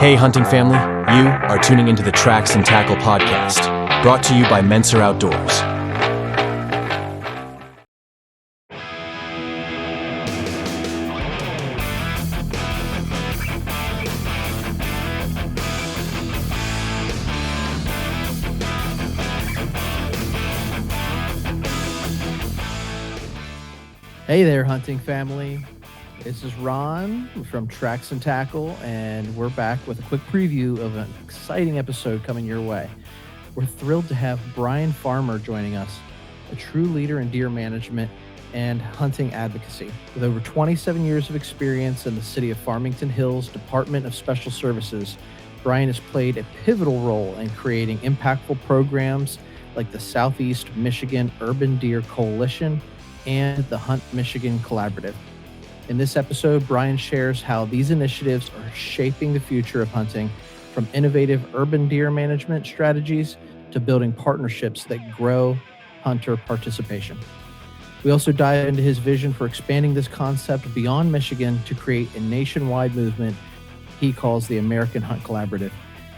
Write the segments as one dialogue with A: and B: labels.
A: Hey, hunting family, you are tuning into the Tracks and Tackle podcast, brought to you by Menser Outdoors.
B: Hey there, hunting family. This is Ron from Tracks and Tackle, and we're back with a quick preview of an exciting episode coming your way. We're thrilled to have Bryan Farmer joining us, a true leader in deer management and hunting advocacy. With over 27 years of experience in the city of Farmington Hills Department of Special Services, Bryan has played a pivotal role in creating impactful programs like the Southeast Michigan Urban Deer Coalition and the Hunt Michigan Collaborative. In this episode, Bryan shares how these initiatives are shaping the future of hunting, from innovative urban deer management strategies to building partnerships that grow hunter participation. We also dive into his vision for expanding this concept beyond Michigan to create a nationwide movement he calls the American Hunt Collaborative.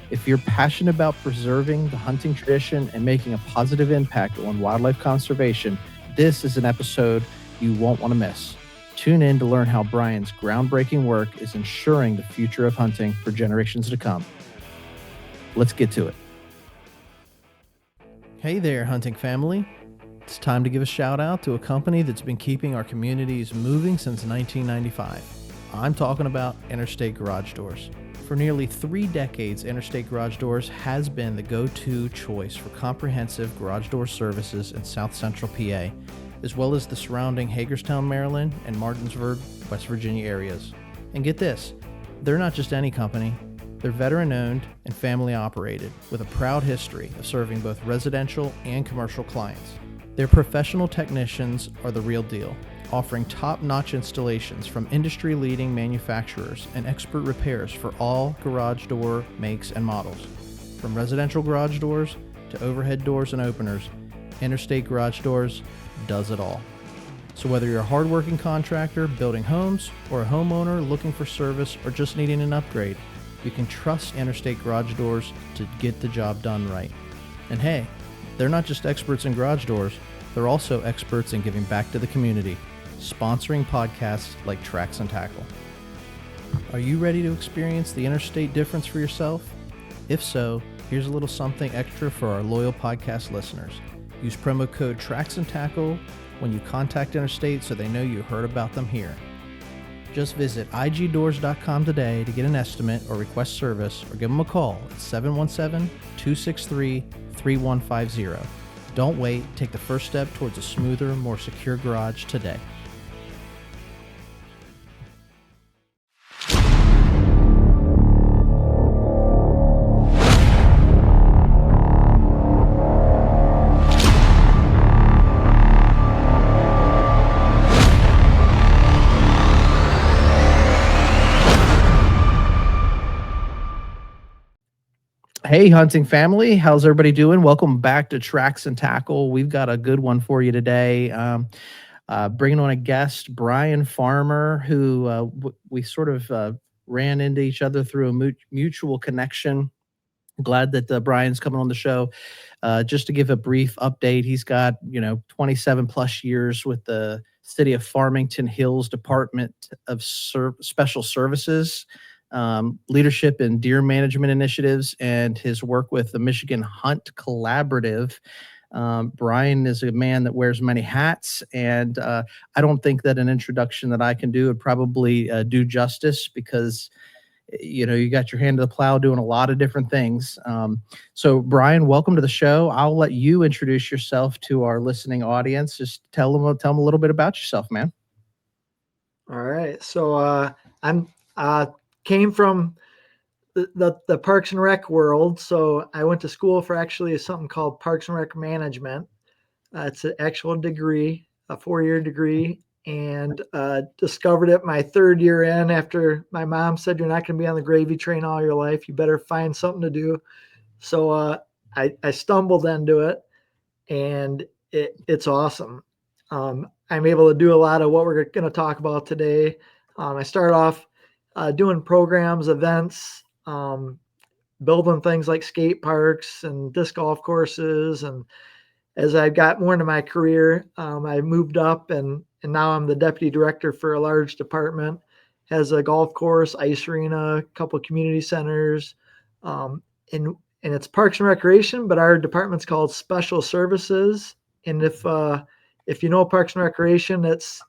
B: If you're passionate about preserving the hunting tradition and making a positive impact on wildlife conservation, this is an episode you won't want to miss. Tune in to learn how Bryan's groundbreaking work is ensuring the future of hunting for generations to come. Let's get to it. Hey there, hunting family. It's time to give a shout out to a company that's been keeping our communities moving since 1995. I'm talking about Interstate Garage Doors. For nearly 3 decades, Interstate Garage Doors has been the go-to choice for comprehensive garage door services in South Central PA, as well as the surrounding Hagerstown, Maryland, and Martinsburg, West Virginia areas. And get this, they're not just any company. They're veteran-owned and family-operated, with a proud history of serving both residential and commercial clients. Their professional technicians are the real deal, offering top-notch installations from industry-leading manufacturers and expert repairs for all garage door makes and models. From residential garage doors to overhead doors and openers, Interstate Garage Doors does it all. So whether you're a hardworking contractor building homes or a homeowner looking for service or just needing an upgrade, you can trust Interstate Garage Doors to get the job done right. And hey, they're not just experts in garage doors, they're also experts in giving back to the community, sponsoring podcasts like Tracks and Tackle. Are you ready to experience the Interstate difference for yourself? If so, here's a little something extra for our loyal podcast listeners. Use promo code Tracks and Tackle when you contact Interstate so they know you heard about them here. Just visit igdoors.com today to get an estimate or request service, or give them a call at 717-263-3150. Don't wait. Take the first step towards a smoother, more secure garage today. Hey, hunting family. How's everybody doing? Welcome back to Tracks and Tackle. We've got a good one for you today. Bringing on a guest, Bryan Farmer, who we sort of ran into each other through a mutual connection. Glad that Bryan's coming on the show. Just to give a brief update, he's got 27 plus years with the city of Farmington Hills Department of Special Services, leadership in deer management initiatives, and his work with the Michigan Hunt Collaborative. Bryan is a man that wears many hats, and I don't think that an introduction that I can do would probably do justice, because you got your hand to the plow doing a lot of different things. So Bryan, welcome to the show. I'll let you introduce yourself to our listening audience. Just tell them a little bit about yourself, man.
C: All right. So I'm came from the Parks and Rec world. So I went to school for actually something called Parks and Rec Management. It's an actual degree, a 4-year degree, and discovered it my 3rd year in, after my mom said, "You're not going to be on the gravy train all your life. You better find something to do." So I stumbled into it, and it's awesome. I'm able to do a lot of what we're going to talk about today. I started off doing programs, events, building things like skate parks and disc golf courses. And as I got more into my career, I moved up, and now I'm the deputy director for a large department. Has a golf course, ice arena, a couple of community centers, um, and and it's Parks and Recreation, but our department's called Special Services. And if you know Parks and Recreation, it's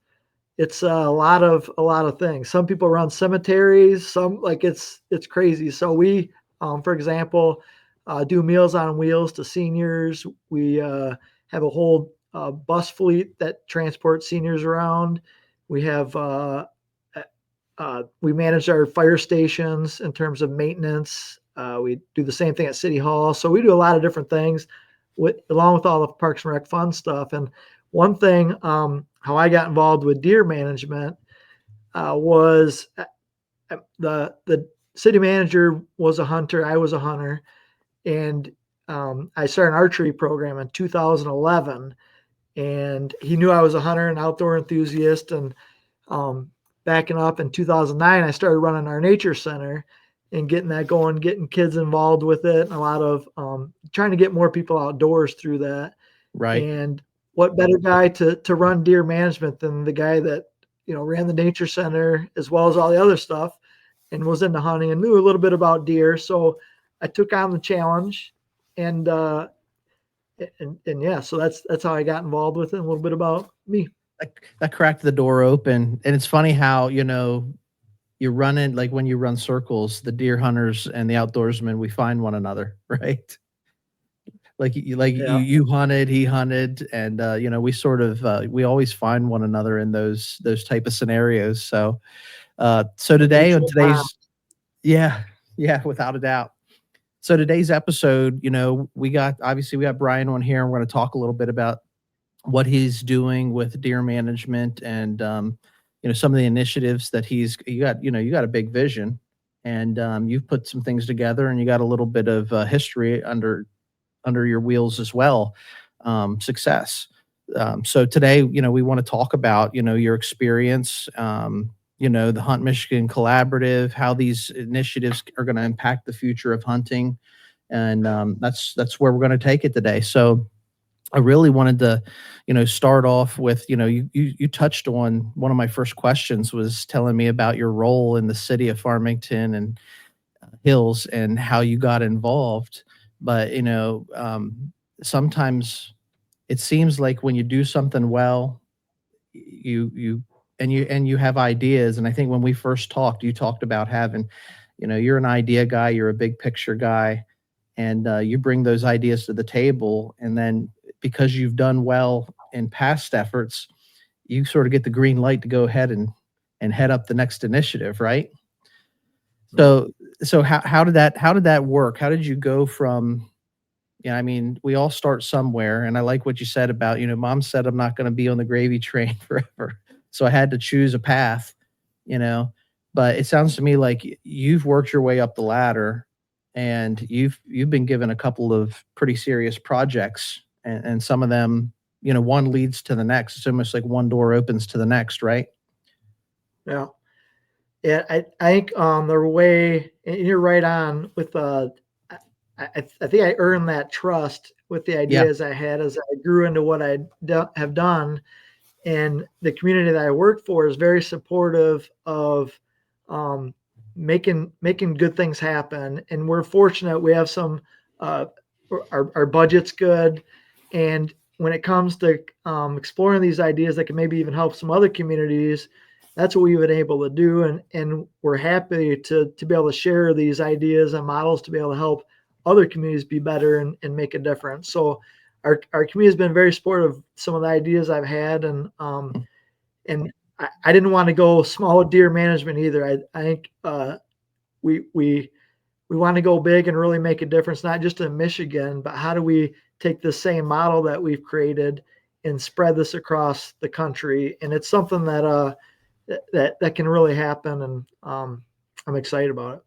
C: a lot of things. Some people run cemeteries. Some like it's crazy. So we, for example, do Meals on Wheels to seniors. We have a whole bus fleet that transports seniors around. We have we manage our fire stations in terms of maintenance. We do the same thing at City Hall. So we do a lot of different things along with all the Parks and Rec fun stuff. And one thing, how I got involved with deer management was the city manager was a hunter. I was a hunter, and I started an archery program in 2011. And he knew I was a hunter and outdoor enthusiast. And backing up in 2009, I started running our nature center and getting that going, getting kids involved with it, and a lot of trying to get more people outdoors through that.
B: Right.
C: And what better guy to run deer management than the guy that ran the nature center as well as all the other stuff, and was into hunting and knew a little bit about deer. So I took on the challenge, and yeah, so that's how I got involved with it. A little bit about me.
B: That cracked the door open, and it's funny how you're running, like when you run circles, the deer hunters and the outdoorsmen, we find one another, right?
C: Yeah.
B: You hunted, he hunted, and we sort of we always find one another in those type of scenarios. So today on
C: Mutual bond.
B: today's yeah, yeah, without a doubt. So today's episode, we got Bryan on here, and we're going to talk a little bit about what he's doing with deer management, and some of the initiatives that you got a big vision, and you've put some things together, and you got a little bit of history under your wheels as well, success. So today, we want to talk about, your experience, the Hunt Michigan Collaborative, how these initiatives are going to impact the future of hunting. And that's where we're going to take it today. So I really wanted to, start off with, you touched on one of my first questions was telling me about your role in the city of Farmington and Hills and how you got involved. But, sometimes it seems like when you do something well, you have ideas. And I think when we first talked, you talked about having, you're an idea guy, you're a big picture guy, and you bring those ideas to the table. And then because you've done well in past efforts, you sort of get the green light to go ahead and head up the next initiative, right? So how did that work? How did you go from, we all start somewhere, and I like what you said about, mom said I'm not going to be on the gravy train forever. So I had to choose a path, but it sounds to me like you've worked your way up the ladder, and you've been given a couple of pretty serious projects, and some of them, one leads to the next. It's almost like one door opens to the next, right?
C: Yeah. Yeah, I think the way, and you're right on with I think I earned that trust with the ideas I had as I grew into what I have done, and the community that I work for is very supportive of making good things happen. And we're fortunate we have some our budget's good, and when it comes to exploring these ideas that can maybe even help some other communities, that's what we've been able to do. And we're happy to be able to share these ideas and models to be able to help other communities be better and make a difference. So our community has been very supportive of some of the ideas I've had. And I didn't want to go small with deer management either. I think we want to go big and really make a difference, not just in Michigan, but how do we take the same model that we've created and spread this across the country? And it's something that that can really happen, and I'm excited about it.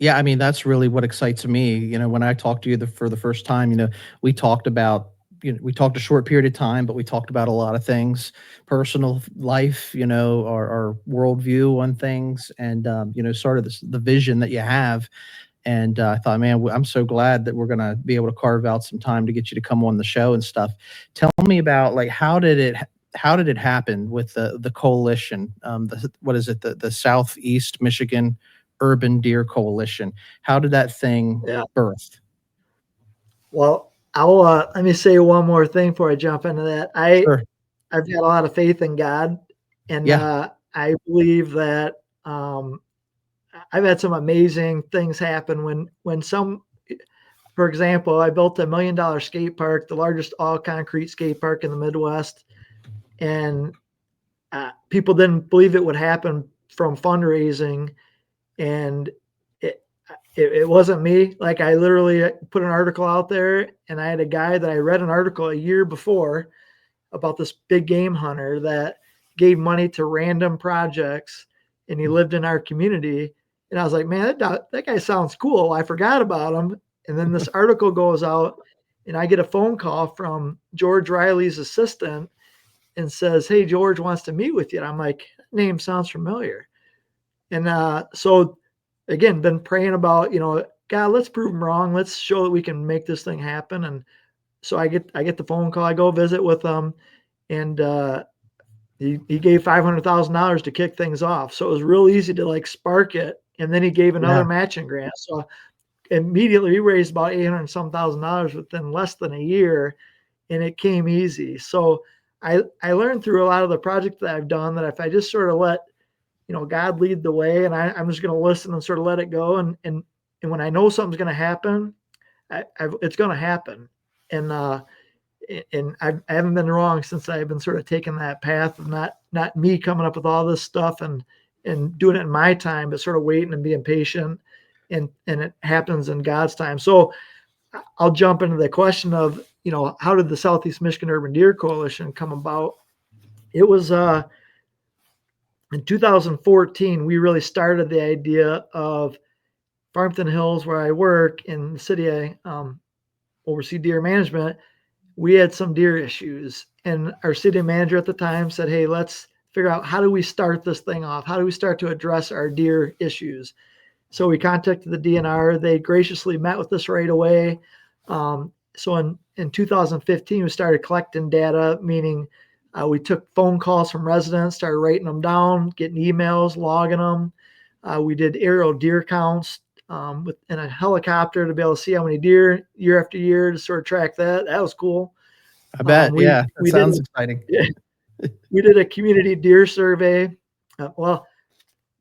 B: Yeah, that's really what excites me. When I talked to you for the first time, we talked about we talked a short period of time, but we talked about a lot of things, personal life, our worldview on things, and sort of the vision that you have. And I thought, man, I'm so glad that we're going to be able to carve out some time to get you to come on the show and stuff. Tell me about, like, how did it happen with the coalition? What is it? The Southeast Michigan Urban Deer Coalition. How did that thing
C: Yeah.
B: birth?
C: Well, I'll let me say one more thing before I jump into that.
B: Sure.
C: I've got a lot of faith in God, and
B: Yeah.
C: I believe that I've had some amazing things happen when some, for example, I built $1 million skate park, the largest all concrete skate park in the Midwest, and people didn't believe it would happen from fundraising, and it wasn't me. Like, I literally put an article out there, and I had a guy that I read an article a year before about this big game hunter that gave money to random projects, and he lived in our community. And I was like, man, that guy sounds cool. I forgot about him. And then this article goes out, and I get a phone call from George Riley's assistant and says, hey, George wants to meet with you. And I'm like, name sounds familiar. And so again, been praying about, God, let's prove him wrong. Let's show that we can make this thing happen. And so I get the phone call. I go visit with him, and he gave $500,000 to kick things off. So it was real easy to like spark it. And then he gave another matching grant. So immediately we raised about $800,000 within less than a year, and it came easy. So I learned through a lot of the projects that I've done that if I just sort of let God lead the way, and I'm just going to listen and sort of let it go. And when I know something's going to happen, it's going to happen. And I haven't been wrong since I've been sort of taking that path of not me coming up with all this stuff and doing it in my time, but sort of waiting and being patient, and it happens in God's time. So I'll jump into the question of, how did the Southeast Michigan Urban Deer Coalition come about? It was, in 2014, we really started the idea of Farmington Hills, where I work in the city. I oversee deer management. We had some deer issues, and our city manager at the time said, hey, let's figure out, how do we start this thing off? How do we start to address our deer issues? So we contacted the DNR. They graciously met with us right away. So in 2015, we started collecting data, meaning we took phone calls from residents, started writing them down, getting emails, logging them. We did aerial deer counts in a helicopter to be able to see how many deer year after year, to sort of track that. That was cool.
B: I bet. That sounds exciting.
C: Yeah, we did a community deer survey. Well,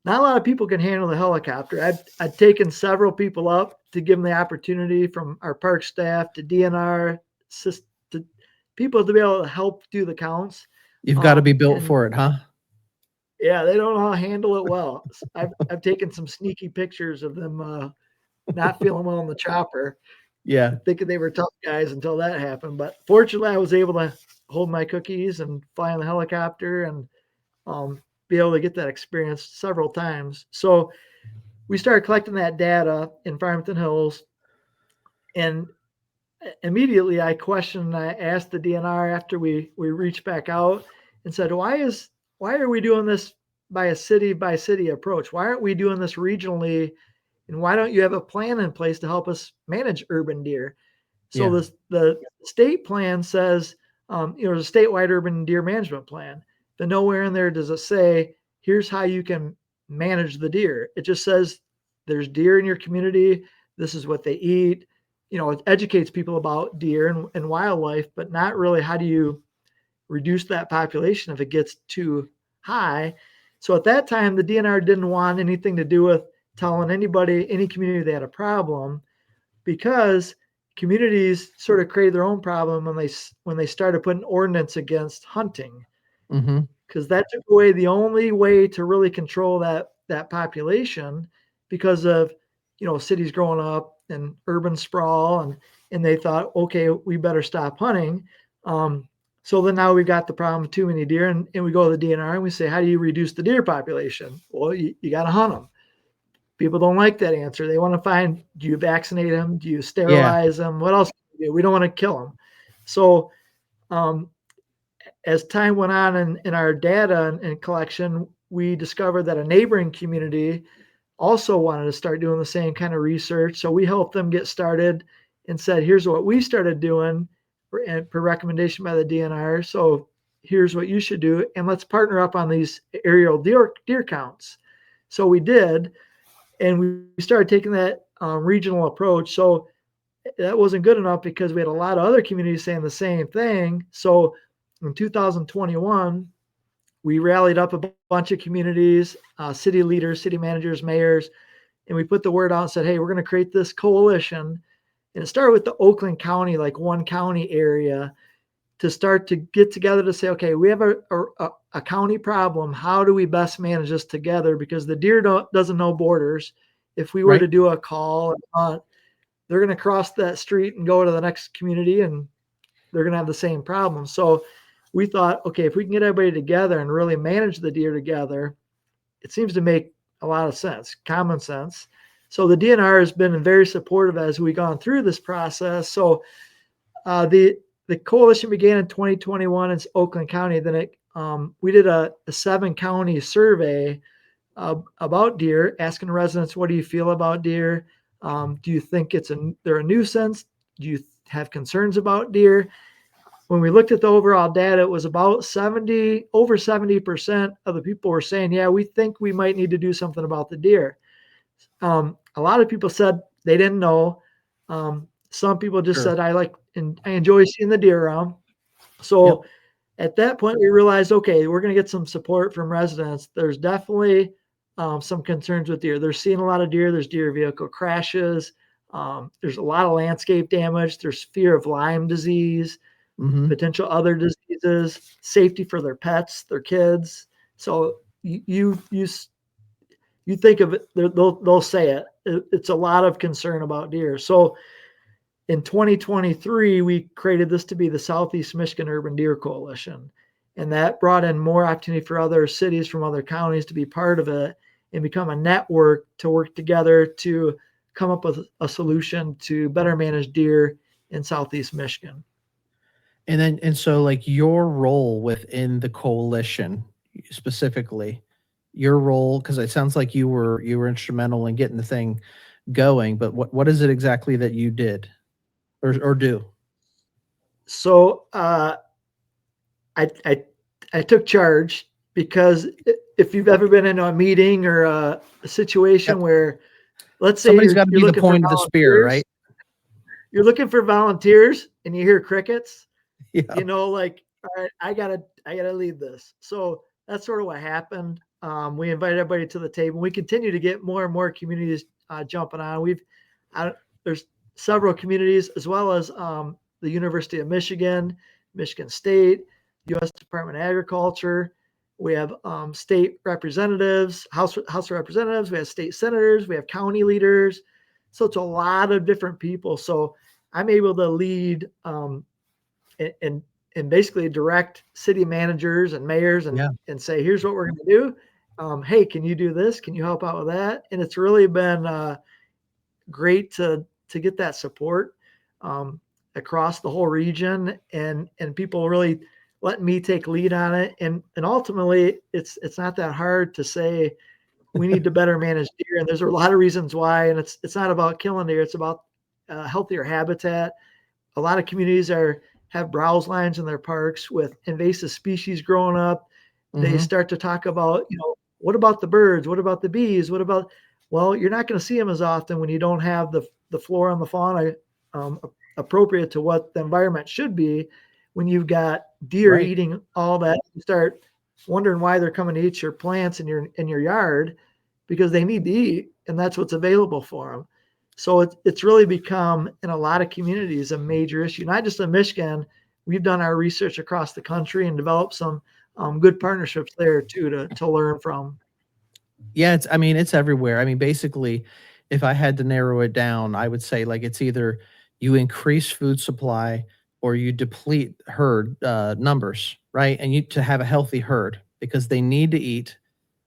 C: not a lot of people can handle the helicopter. I'd taken several people up to give them the opportunity, from our park staff to DNR, to people, to be able to help do the counts.
B: You've got to be built for it, huh?
C: Yeah, they don't know how to handle it well. I've taken some sneaky pictures of them not feeling well in the chopper.
B: Yeah,
C: thinking they were tough guys until that happened. But fortunately, I was able to hold my cookies and fly on the helicopter and be able to get that experience several times. So we started collecting that data in Farmington Hills, and immediately I asked the DNR after we reached back out and said, why are we doing this by a city approach? Why aren't we doing this regionally? And why don't you have a plan in place to help us manage urban deer? So the state plan says, there's a statewide urban deer management plan, but nowhere in there does it say, here's how you can manage the deer. It just says there's deer in your community. This is what they eat. It educates people about deer and wildlife, but not really how do you reduce that population if it gets too high. So at that time, the DNR didn't want anything to do with telling anybody, any community, they had a problem, because communities sort of created their own problem when they started putting ordinance against hunting, because that took away the only way to really control that population, because of cities growing up and urban sprawl, and they thought, okay, we better stop hunting. So then now we've got the problem of too many deer, and we go to the DNR and we say, how do you reduce the deer population? Well, you got to hunt them. People don't like that answer. They want to find, do you vaccinate them? Do you sterilize them? What else do you do? We don't want to kill them. So um, as time went on in our data and collection, we discovered that a neighboring community also wanted to start doing the same kind of research. So we helped them get started and said, here's what we started doing per recommendation by the DNR. So here's what you should do. And let's partner up on these aerial deer counts. So we did. And we started taking that regional approach. So that wasn't good enough because we had a lot of other communities saying the same thing. So in 2021, we rallied up a bunch of communities, city leaders, city managers, mayors, and we put the word out and said, hey, we're going to create this coalition. And it started with the Oakland County, like one county area, to start to get together to say, okay, we have a county problem. How do we best manage this together? Because the deer doesn't know borders. If we were
B: Right.
C: to do a call, they're going to cross that street and go to the next community, and they're going to have the same problem. So we thought, okay, if we can get everybody together and really manage the deer together, it seems to make a lot of sense, common sense. So the DNR has been very supportive as we've gone through this process. So the coalition began in 2021 in Oakland County. Then we did a 7-county survey about deer, asking residents, what do you feel about deer? Do you think they're a nuisance? Do you have concerns about deer? When we looked at the overall data, it was about over 70% of the people were saying, yeah, we think we might need to do something about the deer. A lot of people said they didn't know. Some people just
B: Sure.
C: said, I enjoy seeing the deer around. So at that point, we realized, okay, we're going to get some support from residents. There's definitely some concerns with deer. They're seeing a lot of deer. There's deer vehicle crashes. There's a lot of landscape damage. There's fear of Lyme disease,
B: Mm-hmm.
C: potential other diseases, safety for their pets, their kids. So you think of it, they'll say it. It's a lot of concern about deer. So in 2023, we created this to be the Southeast Michigan Urban Deer Coalition. And that brought in more opportunity for other cities from other counties to be part of it and become a network to work together to come up with a solution to better manage deer in Southeast Michigan.
B: And so like your role within the coalition specifically, your role, because it sounds like you were instrumental in getting the thing going, but what is it exactly that you did or do?
C: So I took charge because if you've ever been in a meeting or a situation
B: Yep.
C: where, let's say
B: Somebody's got to
C: you're
B: be the
C: looking for
B: point of the spear,
C: volunteers,
B: right?
C: you're looking for volunteers and you hear crickets,
B: Yeah.
C: like, all right, I gotta lead this. So that's sort of what happened. We invited everybody to the table. We continue to get more and more communities jumping on. There's several communities as well as the University of Michigan, Michigan State, U.S. Department of Agriculture. We have state representatives, House of Representatives. We have state senators. We have county leaders. So it's a lot of different people. So I'm able to lead and basically direct city managers and mayors
B: Yeah.
C: and say, here's what we're going to do. Hey, can you do this? Can you help out with that? And it's really been great to get that support across the whole region and people really letting me take lead on it. And ultimately it's not that hard to say we need to better manage deer. And there's a lot of reasons why. And it's not about killing deer. It's about healthier habitat. A lot of communities have browse lines in their parks with invasive species growing up. They
B: Mm-hmm.
C: start to talk about, what about the birds? What about the bees? Well, you're not going to see them as often when you don't have the flora and the fauna appropriate to what the environment should be. When you've got deer
B: Right.
C: eating all that, you start wondering why they're coming to eat your plants in your yard because they need to eat, and that's what's available for them. So it's really become in a lot of communities a major issue, not just in Michigan. We've done our research across the country and developed some good partnerships there too to learn from.
B: Yeah, it's everywhere. I mean, basically, if I had to narrow it down, I would say like it's either you increase food supply or you deplete herd numbers, right? And you to have a healthy herd because they need to eat,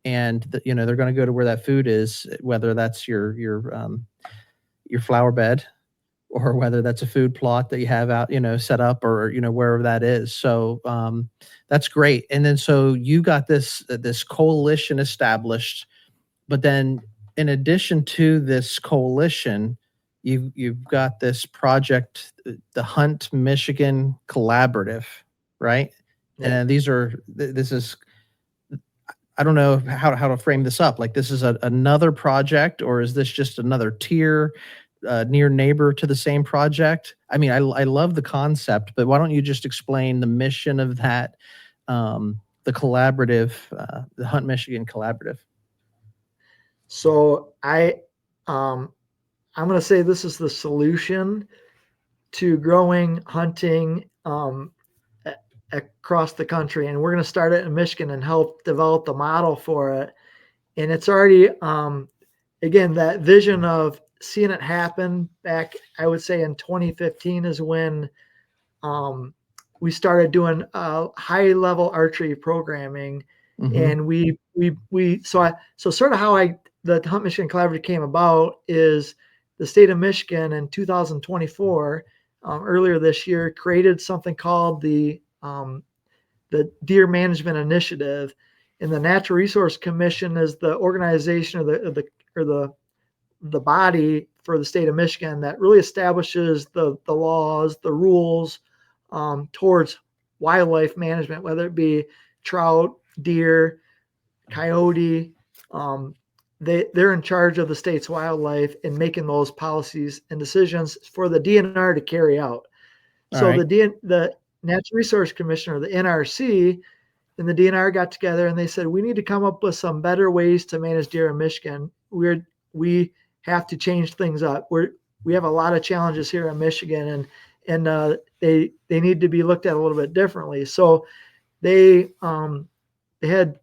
B: and they're going to go to where that food is, whether that's your flower bed or whether that's a food plot that you have out, set up, or, wherever that is. So that's great. And then so you got this coalition established, but then in addition to this coalition, you've got this project, the Hunt Michigan Collaborative, right?
C: Yeah.
B: And this is, I don't know how to frame this up. Like, this is another project, or is this just another tier, near neighbor to the same project? I mean, I love the concept, but why don't you just explain the mission of that, the collaborative, the Hunt Michigan Collaborative?
C: So I'm going to say this is the solution to growing hunting across the country, and we're going to start it in Michigan and help develop the model for it. And it's already, again, that vision of seeing it happen back, I would say in 2015 is when we started doing high level archery programming.
B: Mm-hmm.
C: And so sort of how the Hunt Michigan Collaborative came about is the state of Michigan in 2024, earlier this year, created something called the Deer Management Initiative, and the Natural Resource Commission is the organization or the body for the state of Michigan that really establishes the laws, the rules towards wildlife management, whether it be trout, deer, coyote. They're in charge of the state's wildlife and making those policies and decisions for the DNR to carry out.
B: All
C: So
B: right.
C: the Natural Resource Commissioner, the NRC, and the DNR got together and they said, we need to come up with some better ways to manage deer in Michigan. We have to change things up. We have a lot of challenges here in Michigan, and they need to be looked at a little bit differently. So they had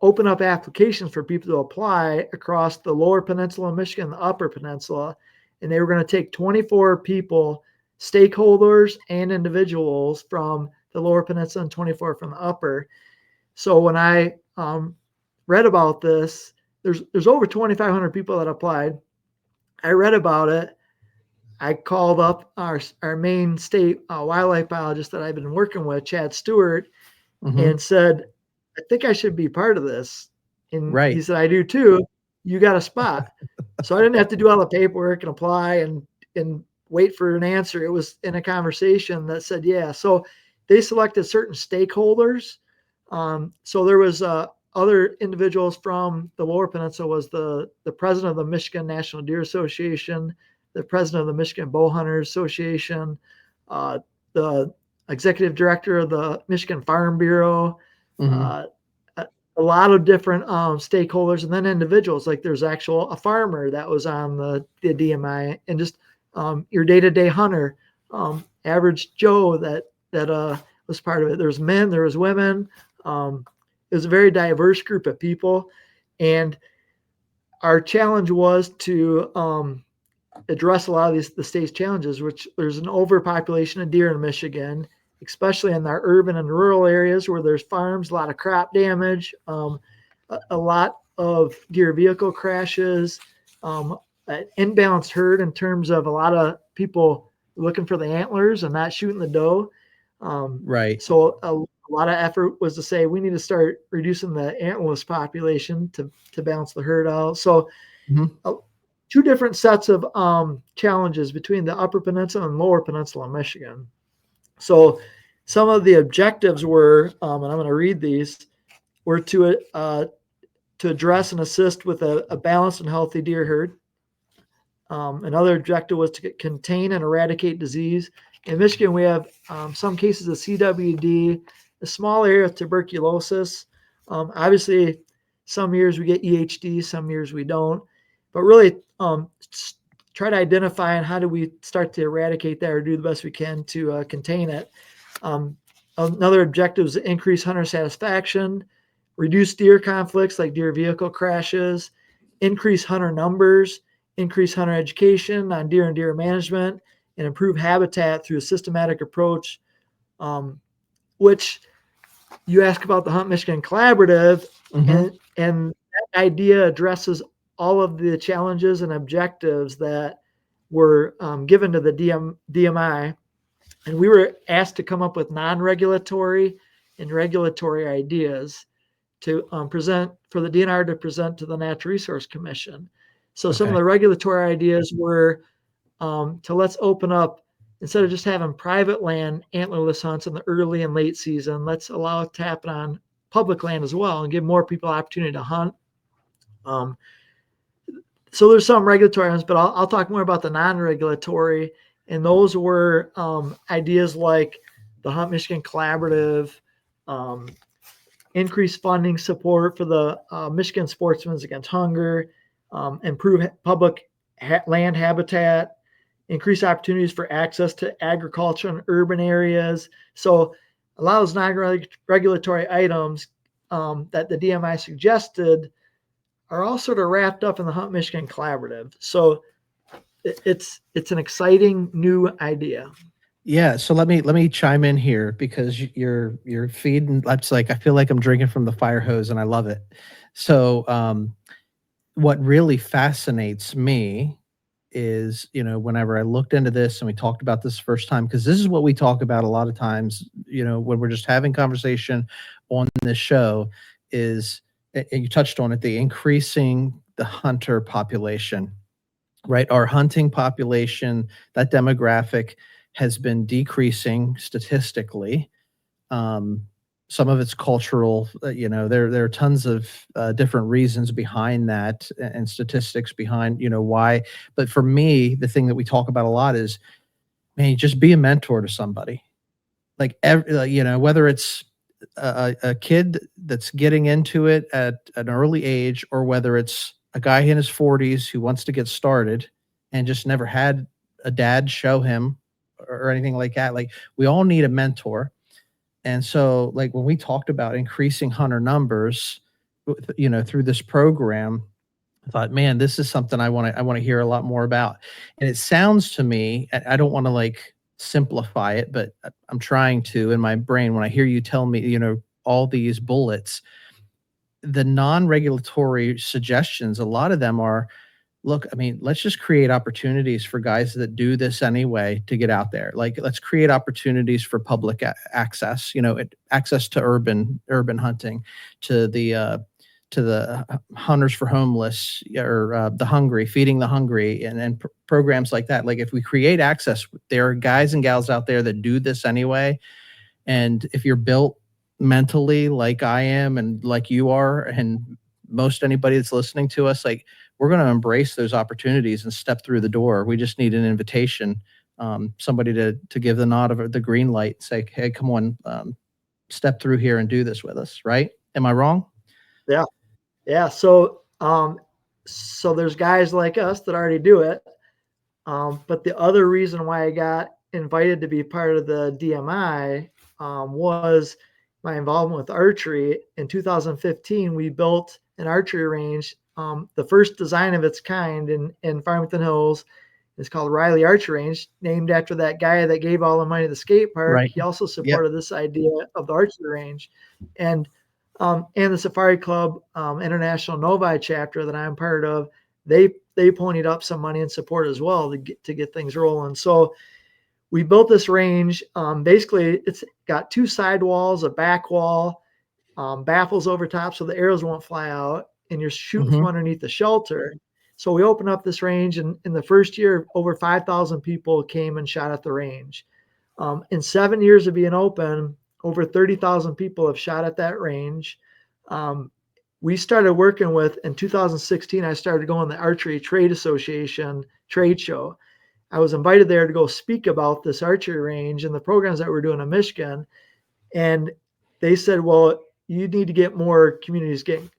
C: open up applications for people to apply across the lower peninsula of Michigan, the upper peninsula, and they were going to take 24 people, stakeholders and individuals from the lower peninsula and 24 from the upper. So when I read about this, there's over 2,500 people that applied. I read about it. I called up our main state wildlife biologist that I've been working with, Chad Stewart,
B: Mm-hmm.
C: and said, I think I should be part of this. And
B: Right.
C: he said, I do too. You got a spot. So I didn't have to do all the paperwork and apply and wait for an answer. It was in a conversation that said, yeah. So they selected certain stakeholders. So there was other individuals from the lower peninsula, was the president of the Michigan National Deer Association, the president of the Michigan Bow Hunters Association, the executive director of the Michigan Farm Bureau,
B: Mm-hmm.
C: a lot of different stakeholders, and then individuals. Like there's a farmer that was on the DMI, and just your day-to-day hunter, average Joe that was part of it. There's men, there was women. It was a very diverse group of people, and our challenge was to address a lot of the state's challenges, which there's an overpopulation of deer in Michigan, especially in our urban and rural areas where there's farms, a lot of crop damage, a lot of deer vehicle crashes, an imbalanced herd in terms of a lot of people looking for the antlers and not shooting the doe.
B: Right.
C: So a lot of effort was to say we need to start reducing the antlerless population to balance the herd out. So
B: Mm-hmm.
C: two different sets of challenges between the upper peninsula and lower peninsula of Michigan. So some of the objectives were, and I'm going to read these, were to address and assist with a balanced and healthy deer herd. Another objective was to contain and eradicate disease. In Michigan, we have some cases of CWD, a small area of tuberculosis. Obviously, some years we get EHD, some years we don't. But really try to identify and how do we start to eradicate that or do the best we can to contain it. Another objective is to increase hunter satisfaction, reduce deer conflicts like deer vehicle crashes, increase hunter numbers, increase hunter education on deer and deer management, and improve habitat through a systematic approach, which you ask about the Hunt Michigan Collaborative,
B: Mm-hmm.
C: and that idea addresses all of the challenges and objectives that were given to the DMI, and we were asked to come up with non-regulatory and regulatory ideas to present for the DNR to present to the Natural Resource Commission. So some of
B: Okay.
C: the regulatory ideas were to let's open up, instead of just having private land antlerless hunts in the early and late season, let's allow it to happen on public land as well and give more people opportunity to hunt. So there's some regulatory ones, but I'll talk more about the non-regulatory. And those were ideas like the Hunt Michigan Collaborative, increased funding support for the Michigan Sportsmen Against Hunger, improve public land habitat, increase opportunities for access to agriculture in urban areas. So a lot of those non-regulatory items that the DMI suggested are all sort of wrapped up in the Hunt Michigan Collaborative. So it's an exciting new idea.
B: Yeah, so let me chime in here because you're feeding. That's like I feel like I'm drinking from the fire hose, and I love it. So, what really fascinates me is, whenever I looked into this and we talked about this first time, because this is what we talk about a lot of times, when we're just having conversation on this show, is, and you touched on it, the increasing the hunter population, right? Our hunting population, that demographic has been decreasing statistically. Some of it's cultural, there are tons of different reasons behind that and statistics behind, why. But for me, the thing that we talk about a lot is, man, just be a mentor to somebody. Like, whether it's a kid that's getting into it at an early age, or whether it's a guy in his 40s who wants to get started and just never had a dad show him or anything like that. Like, we all need a mentor. And so, like, when we talked about increasing hunter numbers, through this program, I thought, man, this is something I want to hear a lot more about. And it sounds to me, I don't want to like simplify it, but I'm trying to in my brain when I hear you tell me, all these bullets, the non-regulatory suggestions, a lot of them are, look, I mean, let's just create opportunities for guys that do this anyway to get out there. Like, let's create opportunities for public access, access to urban hunting, to the Hunters for Homeless, or the Hungry, Feeding the Hungry, and programs like that. Like, if we create access, there are guys and gals out there that do this anyway. And if you're built mentally like I am and like you are, and most anybody that's listening to us, like, we're going to embrace those opportunities and step through the door. We just need an invitation, somebody to give the nod of the green light, say, hey, come on, step through here and do this with us. Right? Am I wrong?
C: Yeah. Yeah. So there's guys like us that already do it. But the other reason why I got invited to be part of the DMI was my involvement with archery. In 2015, we built an archery range, the first design of its kind in Farmington Hills. It's called Riley Archery Range, named after that guy that gave all the money to the skate park.
B: Right.
C: He also supported this idea of the archery range. And the Safari Club International Novi chapter that I'm part of, they ponied up some money and support as well to get things rolling. So we built this range. Basically, it's got two side walls, a back wall, baffles over top so the arrows won't fly out, and you're shooting from underneath the shelter. So we opened up this range, and in the first year, over 5,000 people came and shot at the range. In 7 years of being open, over 30,000 people have shot at that range. We started working with, in 2016, I started going to the Archery Trade Association trade show. I was invited there to go speak about this archery range and the programs that we're doing in Michigan. And they said, well, you need to get more communities getting,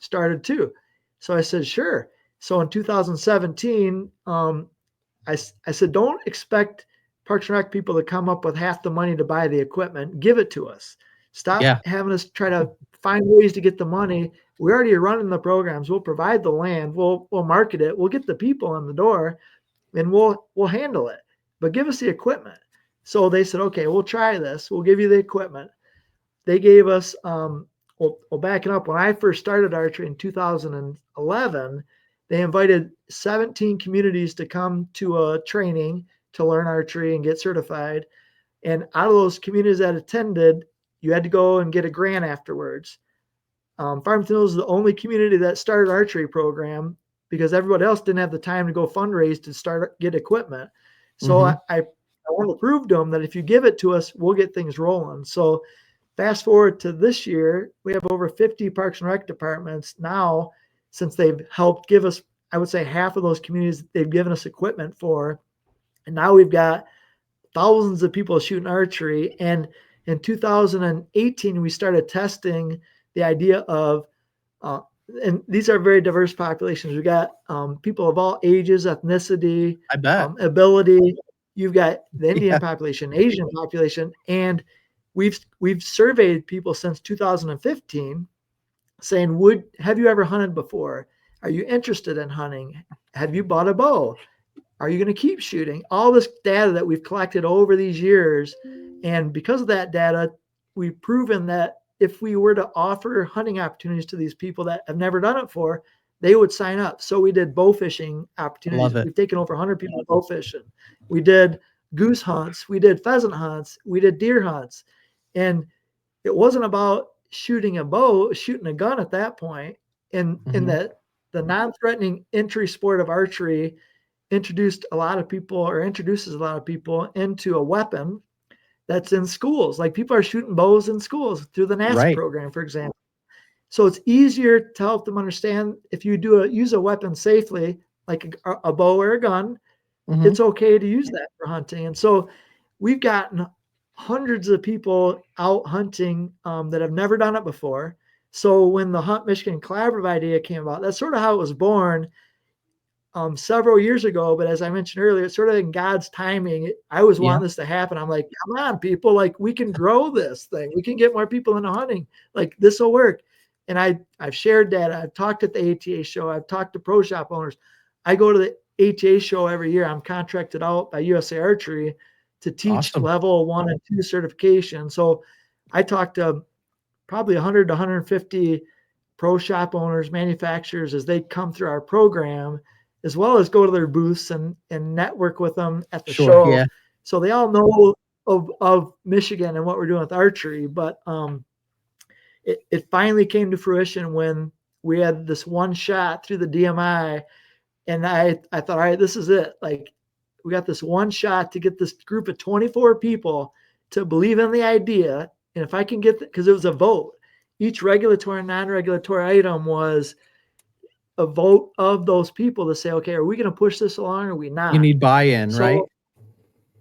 C: started too. So I said, sure. So in 2017, I said, don't expect Parks and Rec people to come up with half the money to buy the equipment. Give it to us. Stop having us try to find ways to get the money. We already are running the programs. We'll provide the land. We'll market it. We'll get the people in the door, and we'll handle it. But give us the equipment. So they said, okay, we'll try this. We'll give you the equipment. They gave us, backing up, when I first started archery in 2011, They invited 17 communities to come to a training to learn archery and get certified. And out of those communities that attended, you had to go and get a grant afterwards. Farmington was the only community that started an archery program because everybody else didn't have the time to go fundraise to get equipment. So I want to prove to them that if you give it to us, we'll get things rolling. So fast forward to this year, we have over 50 Parks and Rec departments now, since they've helped give us, I would say half of those communities they've given us equipment for. And now we've got thousands of people shooting archery. And in 2018, we started testing the idea of, and these are very diverse populations. We got people of all ages, ethnicity,
B: I bet.
C: ability. You've got the Indian population, Asian population, and we've surveyed people since 2015, saying, have you ever hunted before? Are you interested in hunting? Have you bought a bow? Are you going to keep shooting? All this data that we've collected over these years, and because of that data, we've proven that if we were to offer hunting opportunities to these people that have never done it before, they would sign up. So we did bow fishing opportunities. We've taken over 100 people bow fishing. We did goose hunts. We did pheasant hunts. We did deer hunts. And it wasn't about shooting a bow, shooting a gun at that point. And in the non-threatening entry sport of archery introduces a lot of people into a weapon that's in schools. Like people are shooting bows in schools through the NASA program, for example. So it's easier to help them understand if you use a weapon safely, like a bow or a gun, it's okay to use that for hunting. And so we've gotten hundreds of people out hunting that have never done it before. So when the Hunt Michigan Collaborative idea came about, that's sort of how it was born several years ago. But as I mentioned earlier, it's sort of in God's timing. I always want this to happen. I'm like, come on, people, like we can grow this thing. We can get more people into hunting. Like this will work. And I've shared data. I've talked at the ATA show. I've talked to pro shop owners. I go to the ATA show every year. I'm contracted out by USA Archery to teach level 1 and 2 certification. So I talk to probably 100 to 150 pro shop owners, manufacturers as they come through our program, as well as go to their booths and network with them at the show. Yeah. So they all know of Michigan and what we're doing with archery. But it finally came to fruition when we had this one shot through the DMI. And I thought, all right, this is it. Like we got this one shot to get this group of 24 people to believe in the idea. And if I can get because it was a vote, each regulatory and non-regulatory item was a vote of those people to say, okay, are we going to push this along or are we not?
B: You need buy-in, right?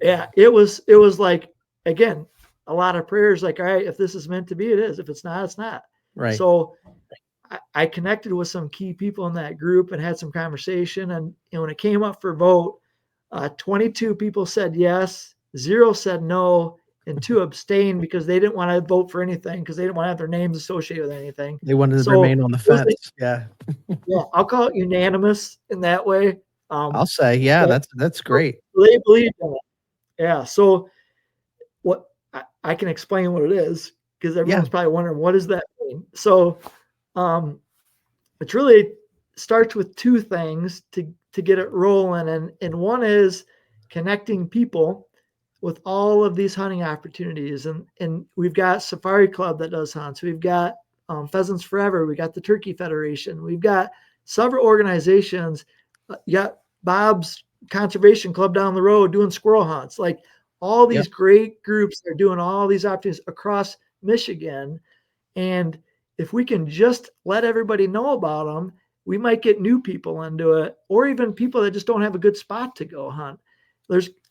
C: Yeah, it was like, again, a lot of prayers, like, all right, if this is meant to be, it is. If it's not, it's not.
B: Right.
C: So I connected with some key people in that group and had some conversation. And when it came up for vote, 22 people said yes, 0 said no, and 2 abstained because they didn't want to vote for anything because they didn't want to have their names associated with anything.
B: They wanted to remain on the fence. Yeah.
C: Yeah, I'll call it unanimous in that way.
B: I'll say, yeah, that's great.
C: They believe in it. Yeah. So what I can explain what it is because everyone's probably wondering, what does that mean? So it really starts with 2 things to get it rolling. And one is connecting people with all of these hunting opportunities. And we've got Safari Club that does hunts. We've got Pheasants Forever. We got the Turkey Federation. We've got several organizations. You got Bob's Conservation Club down the road doing squirrel hunts. Like all these great groups are doing all these opportunities across Michigan. And if we can just let everybody know about them, we might get new people into it, or even people that just don't have a good spot to go hunt.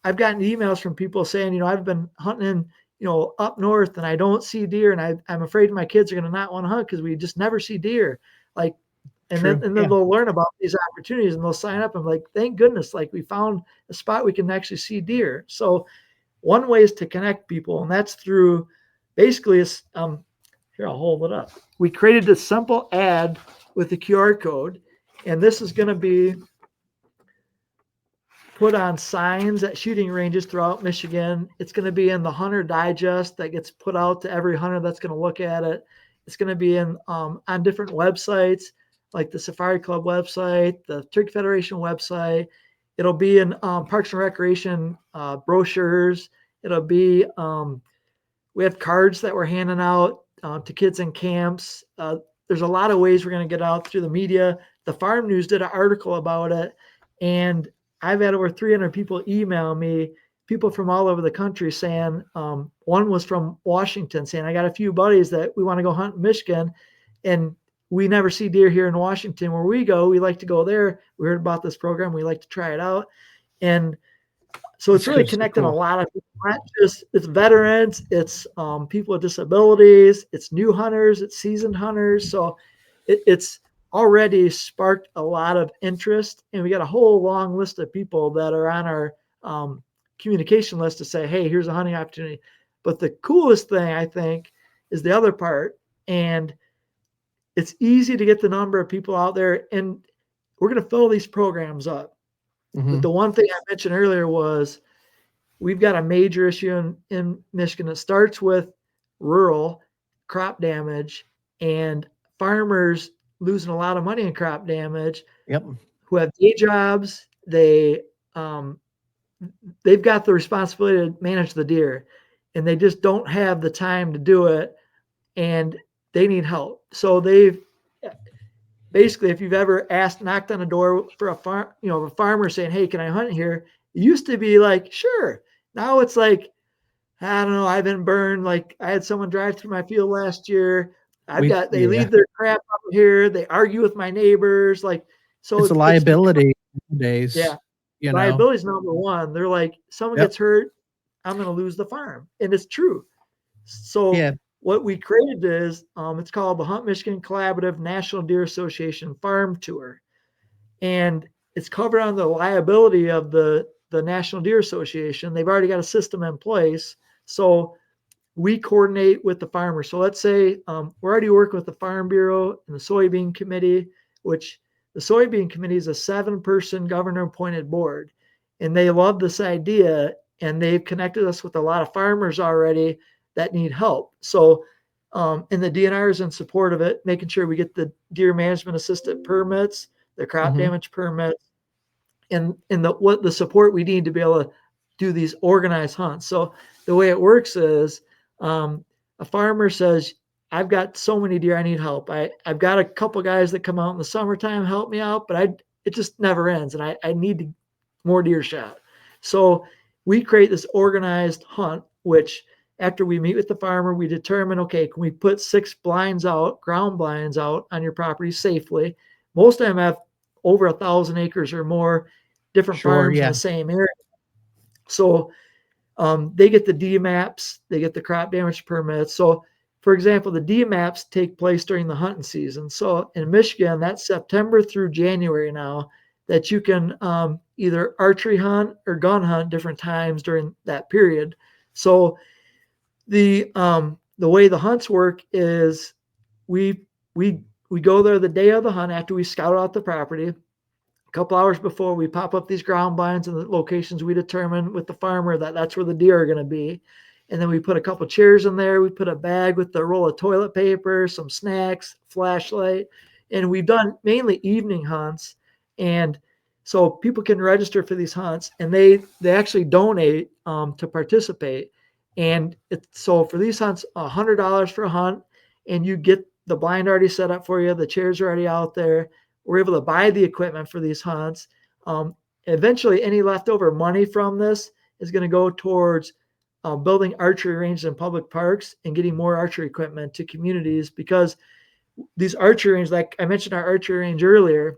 C: I've gotten emails from people saying, I've been hunting in, up north and I don't see deer. And I'm afraid my kids are going to not want to hunt because we just never see deer. Like, and then they'll learn about these opportunities and they'll sign up. I'm like, thank goodness, like we found a spot we can actually see deer. So one way is to connect people. And that's through basically, here, I'll hold it up. We created this simple ad with the QR code. And this is going to be put on signs at shooting ranges throughout Michigan. It's going to be in the Hunter Digest that gets put out to every hunter that's going to look at it. It's going to be in on different websites. like the Safari Club website, the Turkey Federation website. It'll be in Parks and Recreation brochures. It'll be, we have cards that we're handing out to kids in camps. There's a lot of ways we're going to get out through the media. The Farm News did an article about it, and I've had over 300 people email me, people from all over the country saying, one was from Washington saying, I got a few buddies that we want to go hunt in Michigan, and we never see deer here in Washington where we go. We like to go there. We heard about this program. We like to try it out. And so it's really connecting a lot of people, not just it's veterans, it's people with disabilities, it's new hunters, it's seasoned hunters. So it's already sparked a lot of interest, and we got a whole long list of people that are on our communication list to say, hey, here's a hunting opportunity. But the coolest thing, I think, is the other part. And it's easy to get the number of people out there, and we're going to fill these programs up. But the one thing I mentioned earlier was we've got a major issue in Michigan that starts with rural crop damage and farmers losing a lot of money in crop damage.
B: Yep.
C: Who have day jobs. They've got the responsibility to manage the deer, and they just don't have the time to do it, and they need help. So they've basically, if you've ever knocked on a door for a farmer saying, hey, can I hunt here? It used to be like, sure. Now it's like, I don't know, I've been burned. Like I had someone drive through my field last year. They leave their crap out here. They argue with my neighbors. Like, so
B: it's a liability nowadays.
C: Yeah. Liability is number one. They're like, someone gets hurt, I'm going to lose the farm. And it's true. So what we created is, it's called the Hunt Michigan Collaborative National Deer Association Farm Tour. And it's covered on the liability of the National Deer Association. They've already got a system in place. So we coordinate with the farmers. So let's say we're already working with the Farm Bureau and the Soybean Committee, which the Soybean Committee is a 7-person governor-appointed board. And they love this idea, and they've connected us with a lot of farmers already that need help. So, and the DNR is in support of it, making sure we get the deer management assistant permits, the crop damage permits, and the support we need to be able to do these organized hunts. So the way it works is, a farmer says, I've got so many deer, I need help. I've got a couple guys that come out in the summertime, help me out, but it just never ends, and I need more deer shot. So we create this organized hunt, which after we meet with the farmer, we determine, okay, can we put 6 blinds out, ground blinds out on your property safely? Most of them have over 1,000 acres or more, different farms in the same area. So they get the DMAPs, they get the crop damage permits. So for example, the DMAPs take place during the hunting season. So in Michigan, that's September through January now, that you can either archery hunt or gun hunt different times during that period. So the way the hunts work is we go there the day of the hunt after we scout out the property. A couple hours before, we pop up these ground blinds in the locations we determine with the farmer that's where the deer are going to be. And then we put a couple chairs in there. We put a bag with a roll of toilet paper, some snacks, flashlight. And we've done mainly evening hunts. And so people can register for these hunts, and they actually donate to participate. And so for these hunts, $100 for a hunt, and you get the blind already set up for you. The chairs are already out there. We're able to buy the equipment for these hunts. Eventually, any leftover money from this is going to go towards building archery ranges in public parks and getting more archery equipment to communities, because these archery ranges, like I mentioned our archery range earlier,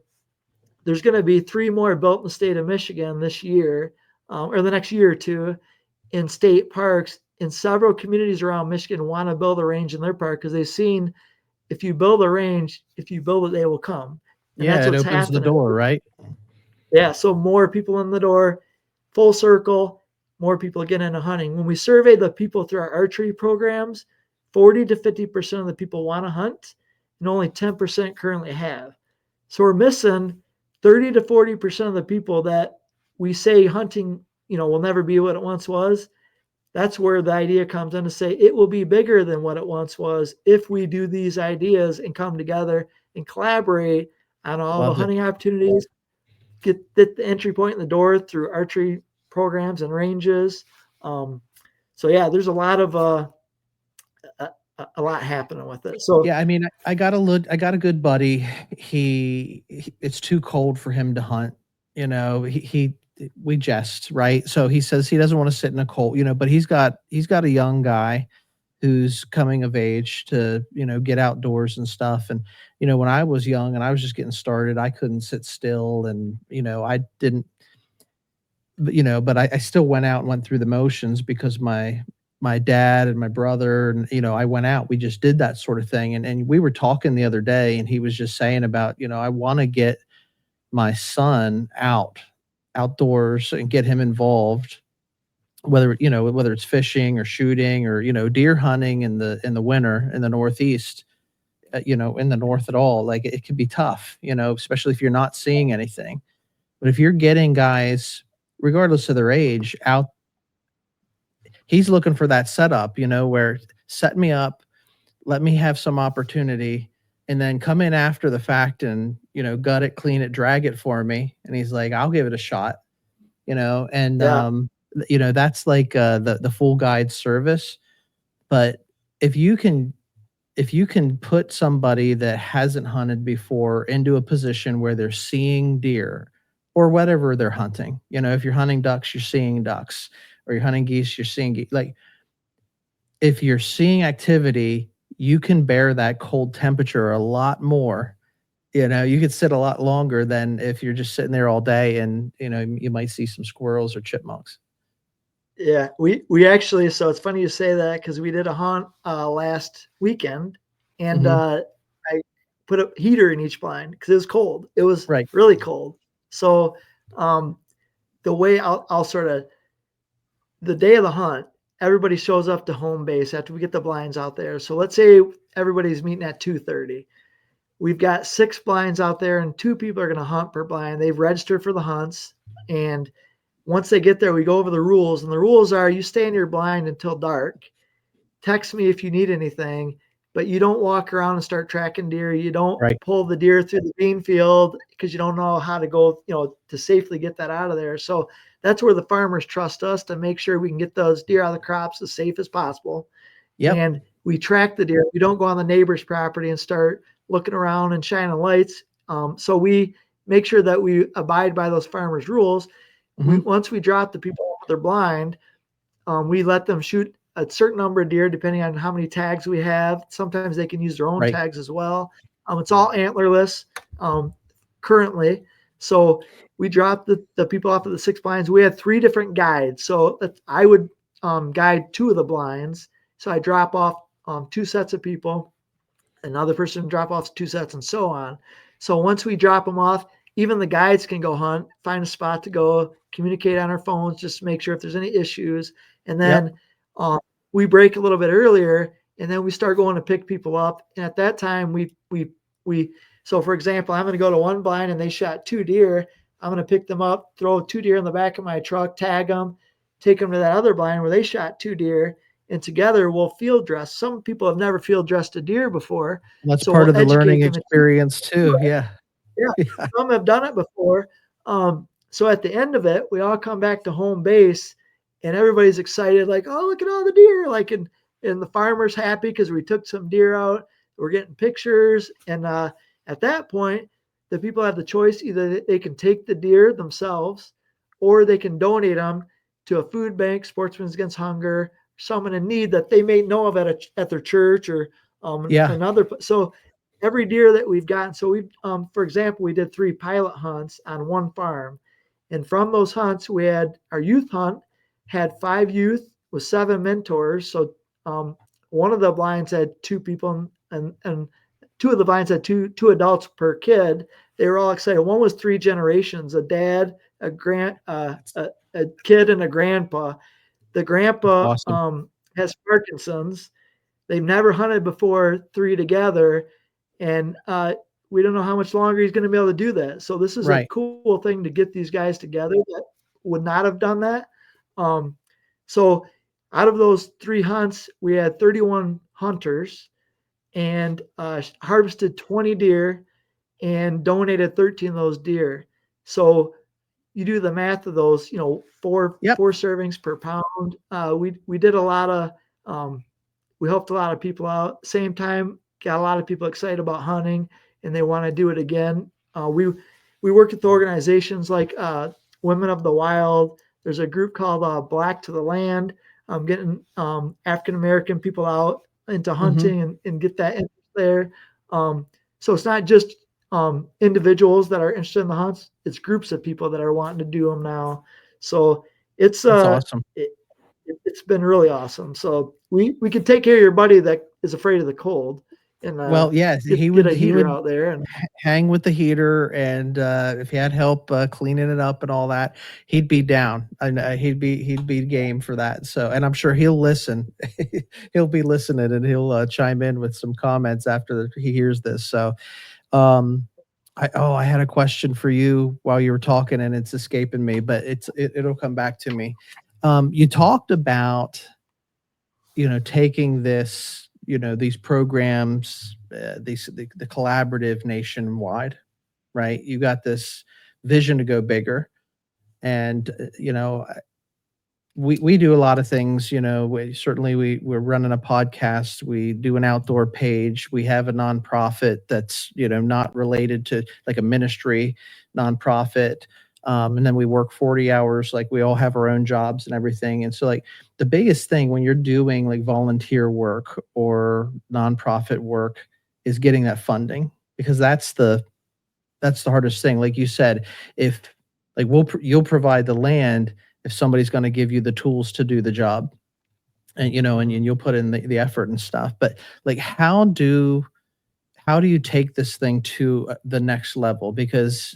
C: there's going to be 3 more built in the state of Michigan this year, or the next year or two, in state parks. And several communities around Michigan want to build a range in their park because they've seen, if you build a range, if you build it, they will come. And
B: that's what's opens happening. The door, right?
C: Yeah. So more people in the door, full circle, more people get into hunting. When we survey the people through our archery programs, 40 to 50% of the people want to hunt, and only 10% currently have. So we're missing 30 to 40% of the people that we say hunting, will never be what it once was. That's where the idea comes in to say it will be bigger than what it once was if we do these ideas and come together and collaborate on all the
B: Love it.
C: hunting opportunities, get the entry point in the door through archery programs and ranges. So yeah, there's a lot of a lot happening with it. So
B: Yeah, I mean, I got a good buddy. It's too cold for him to hunt. You know, we jest, right? So he says he doesn't want to sit in a cold, but he's got a young guy who's coming of age to, get outdoors and stuff. And, when I was young and I was just getting started, I couldn't sit still and, I didn't, but I still went out and went through the motions because my dad and my brother and I went out. We just did that sort of thing. And we were talking the other day and he was just saying about, I want to get my son outdoors and get him involved, whether it's fishing or shooting or, deer hunting in the winter in the Northeast, in the North at all. Like it can be tough, especially if you're not seeing anything. But if you're getting guys, regardless of their age, out, he's looking for that setup, where set me up, let me have some opportunity, and then come in after the fact and, gut it, clean it, drag it for me. And he's like, I'll give it a shot, and,
C: yeah,
B: that's like the full guide service. But if you can, if you can put somebody that hasn't hunted before into a position where they're seeing deer or whatever they're hunting, if you're hunting ducks, you're seeing ducks, or you're hunting geese, you're seeing geese. Like if you're seeing activity, you can bear that cold temperature a lot more. You could sit a lot longer than if you're just sitting there all day and, you might see some squirrels or chipmunks.
C: yeah. We actually, so it's funny you say that because we did a hunt last weekend, and
B: Mhm.
C: I put a heater in each blind because it was cold. It was
B: Right.
C: really cold. So um, the way I'll sort of, the day of the hunt, everybody shows up to home base after we get the blinds out there. So let's say everybody's meeting at 2:30. We've got 6 blinds out there, and 2 people are going to hunt per blind. They've registered for the hunts, and once they get there, we go over the rules. And the rules are: you stay in your blind until dark. Text me if you need anything, but you don't walk around and start tracking deer. You don't
B: Right.
C: pull the deer through the bean field because you don't know how to go, to safely get that out of there. So that's where the farmers trust us to make sure we can get those deer out of the crops as safe as possible.
B: Yep.
C: And we track the deer. We don't go on the neighbor's property and start looking around and shining lights. So we make sure that we abide by those farmers' rules.
B: Mhm.
C: Once we drop the people off their blind, we let them shoot a certain number of deer depending on how many tags we have. Sometimes they can use their own
B: Right.
C: tags as well. It's all antlerless currently. So we dropped the people off of the 6 blinds. We had 3 different guides. So I would guide 2 of the blinds. So I drop off 2 sets of people. Another person drop off 2 sets, and so on. So once we drop them off, even the guides can go hunt, find a spot to go, communicate on our phones, just make sure if there's any issues. And
B: Yep.
C: then we break a little bit earlier, and then we start going to pick people up. And at that time, we so for example, I'm going to go to one blind and they shot 2 deer. I'm going to pick them up, throw 2 deer in the back of my truck, tag them, take them to that other blind where they shot 2 deer, and together we'll field dress. Some people have never field dressed a deer before,
B: That's
C: so
B: part
C: we'll
B: of the
C: educate
B: learning
C: them and teach
B: experience
C: them to
B: too.
C: do it.
B: Yeah.
C: Yeah,
B: Yeah.
C: some have done it before. So at the end of it, we all come back to home base, and everybody's excited, like, "Oh, look at all the deer!" Like, and the farmer's happy because we took some deer out. We're getting pictures, and at that point, the people have the choice: either they can take the deer themselves, or they can donate them to a food bank, Sportsmen Against Hunger, someone in need that they may know of at their church or
B: Yeah.
C: another. So every deer that we've gotten. So we, for example, we did 3 pilot hunts on one farm, and from those hunts, we had our youth hunt had 5 youth with 7 mentors. So one of the blinds had 2 people, and 2 of the blinds had two adults per kid. They were all excited. One was 3 generations: a dad, a kid, and a grandpa. The
B: That's
C: grandpa
B: awesome.
C: has Parkinson's. They've never hunted before, 3 together, and we don't know how much longer he's going to be able to do that. So this is a
B: Right.
C: cool thing to get these guys together that would not have done that. Um, so out of those 3 hunts, we had 31 hunters and harvested 20 deer and donated 13 of those deer. So you do the math of those, four
B: Yep.
C: servings per pound. We did a lot of we helped a lot of people out. Same time, got a lot of people excited about hunting, and they want to do it again. We work with organizations like Women of the Wild. There's a group called Black to the Land. Getting African American people out into hunting and get that interest there. So it's not just individuals that are interested in the hunts; it's groups of people that are wanting to do them now. So it's
B: That's awesome.
C: it's been really awesome. So we could take care of your buddy that is afraid of the cold, and
B: Well, yes,
C: get a
B: he
C: heater
B: would
C: out there. And
B: hang with the heater, and if he had help cleaning it up and all that, he'd be down, and he'd be game for that. So, and I'm sure he'll listen. He'll be listening, and he'll chime in with some comments after he hears this. So, um, I had a question for you while you were talking, and it's escaping me, but it'll come back to me. You talked about taking this, these programs, the collaborative nationwide, right? You got this vision to go bigger, and we do a lot of things. We're running a podcast. We do an outdoor page. We have a nonprofit that's not related to like a ministry nonprofit. And then we work 40 hours, like we all have our own jobs and everything. And so like the biggest thing when you're doing like volunteer work or nonprofit work is getting that funding, because that's the hardest thing. Like you said, if like you'll provide the land if somebody's going to give you the tools to do the job, and and you'll put in the effort and stuff. But like how do you take this thing to the next level? Because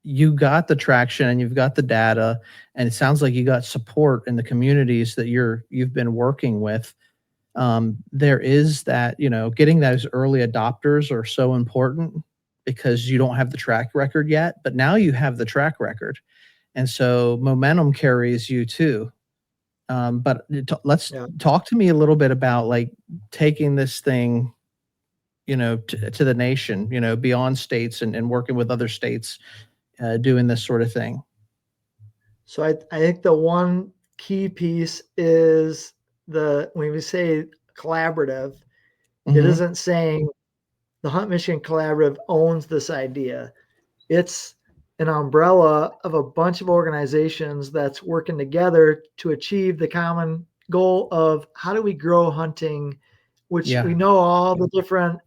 B: you got the traction and you've got the data, and it sounds like you got support in the communities that you've been working with. There is that, getting those early adopters are so important, because you don't have the track record yet, but now you have the track record. And so momentum carries you too. But let's talk to me a little bit about like taking this thing, to the nation, beyond states, and working with other states, doing this sort of thing.
C: so I think the one key piece is when we say collaborative, it isn't saying the Hunt Michigan Collaborative owns this idea. It's an umbrella of a bunch of organizations that's working together to achieve the common goal of how do we grow hunting, which we know all the different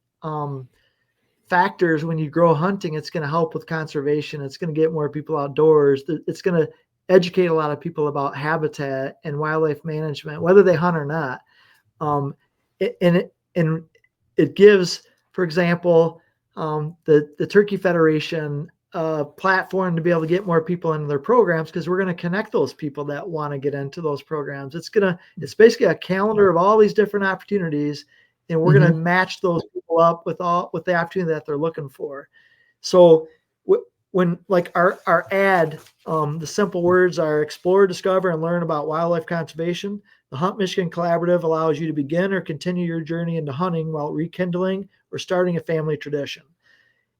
C: factors. When you grow hunting, it's going to help with conservation. It's going to get more people outdoors. It's going to educate a lot of people about habitat and wildlife management, whether they hunt or not. And it gives, for example, the Turkey Federation platform to be able to get more people into their programs, because we're going to connect those people that want to get into those programs. It's basically a calendar of all these different opportunities, and we're going to match those people up with the opportunity that they're looking for. So when like our ad, the simple words are explore, discover, and learn about wildlife conservation. The Hunt Michigan Collaborative allows you to begin or continue your journey into hunting while rekindling or starting a family tradition.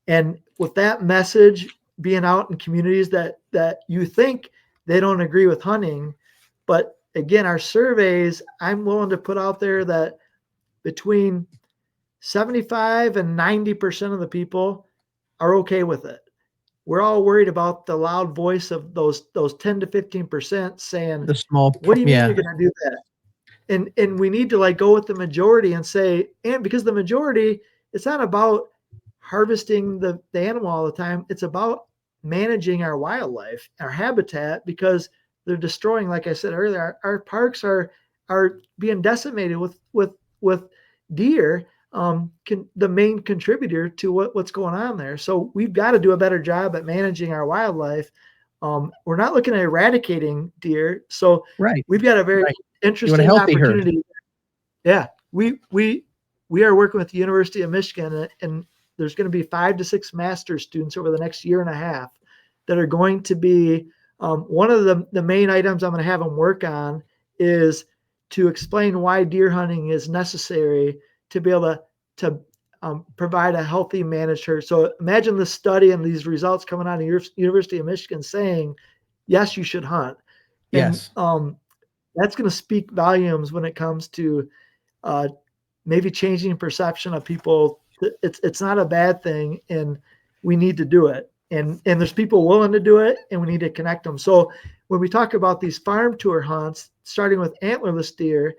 C: And with that message being out in communities that you think they don't agree with hunting, but again, our surveys, I'm willing to put out there that between 75 and 90% of the people are okay with it. We're all worried about the loud voice of those 10 to 15% saying,
B: the small,
C: what do you mean you're going to do that? And we need to like go with the majority and say, and because the majority, it's not about harvesting the animal all the time. It's about managing our wildlife, our habitat, because they're destroying, like I said earlier, our parks are being decimated with deer, the main contributor to what's going on there. So we've got to do a better job at managing our wildlife. We're not looking at eradicating deer. So we've got a very interesting opportunity. Herd. Yeah, we are working with the University of Michigan, and there's going to be 5 to 6 master's students over the next year and a half that are going to be one of the main items I'm going to have them work on is to explain why deer hunting is necessary to be able to provide a healthy managed herd. So imagine the study and these results coming out of University of Michigan saying, yes, you should hunt. And
B: Yes.
C: that's going to speak volumes when it comes to maybe changing perception of people. It's not a bad thing, and we need to do it. And there's people willing to do it, and we need to connect them. So when we talk about these farm tour hunts, starting with antlerless deer,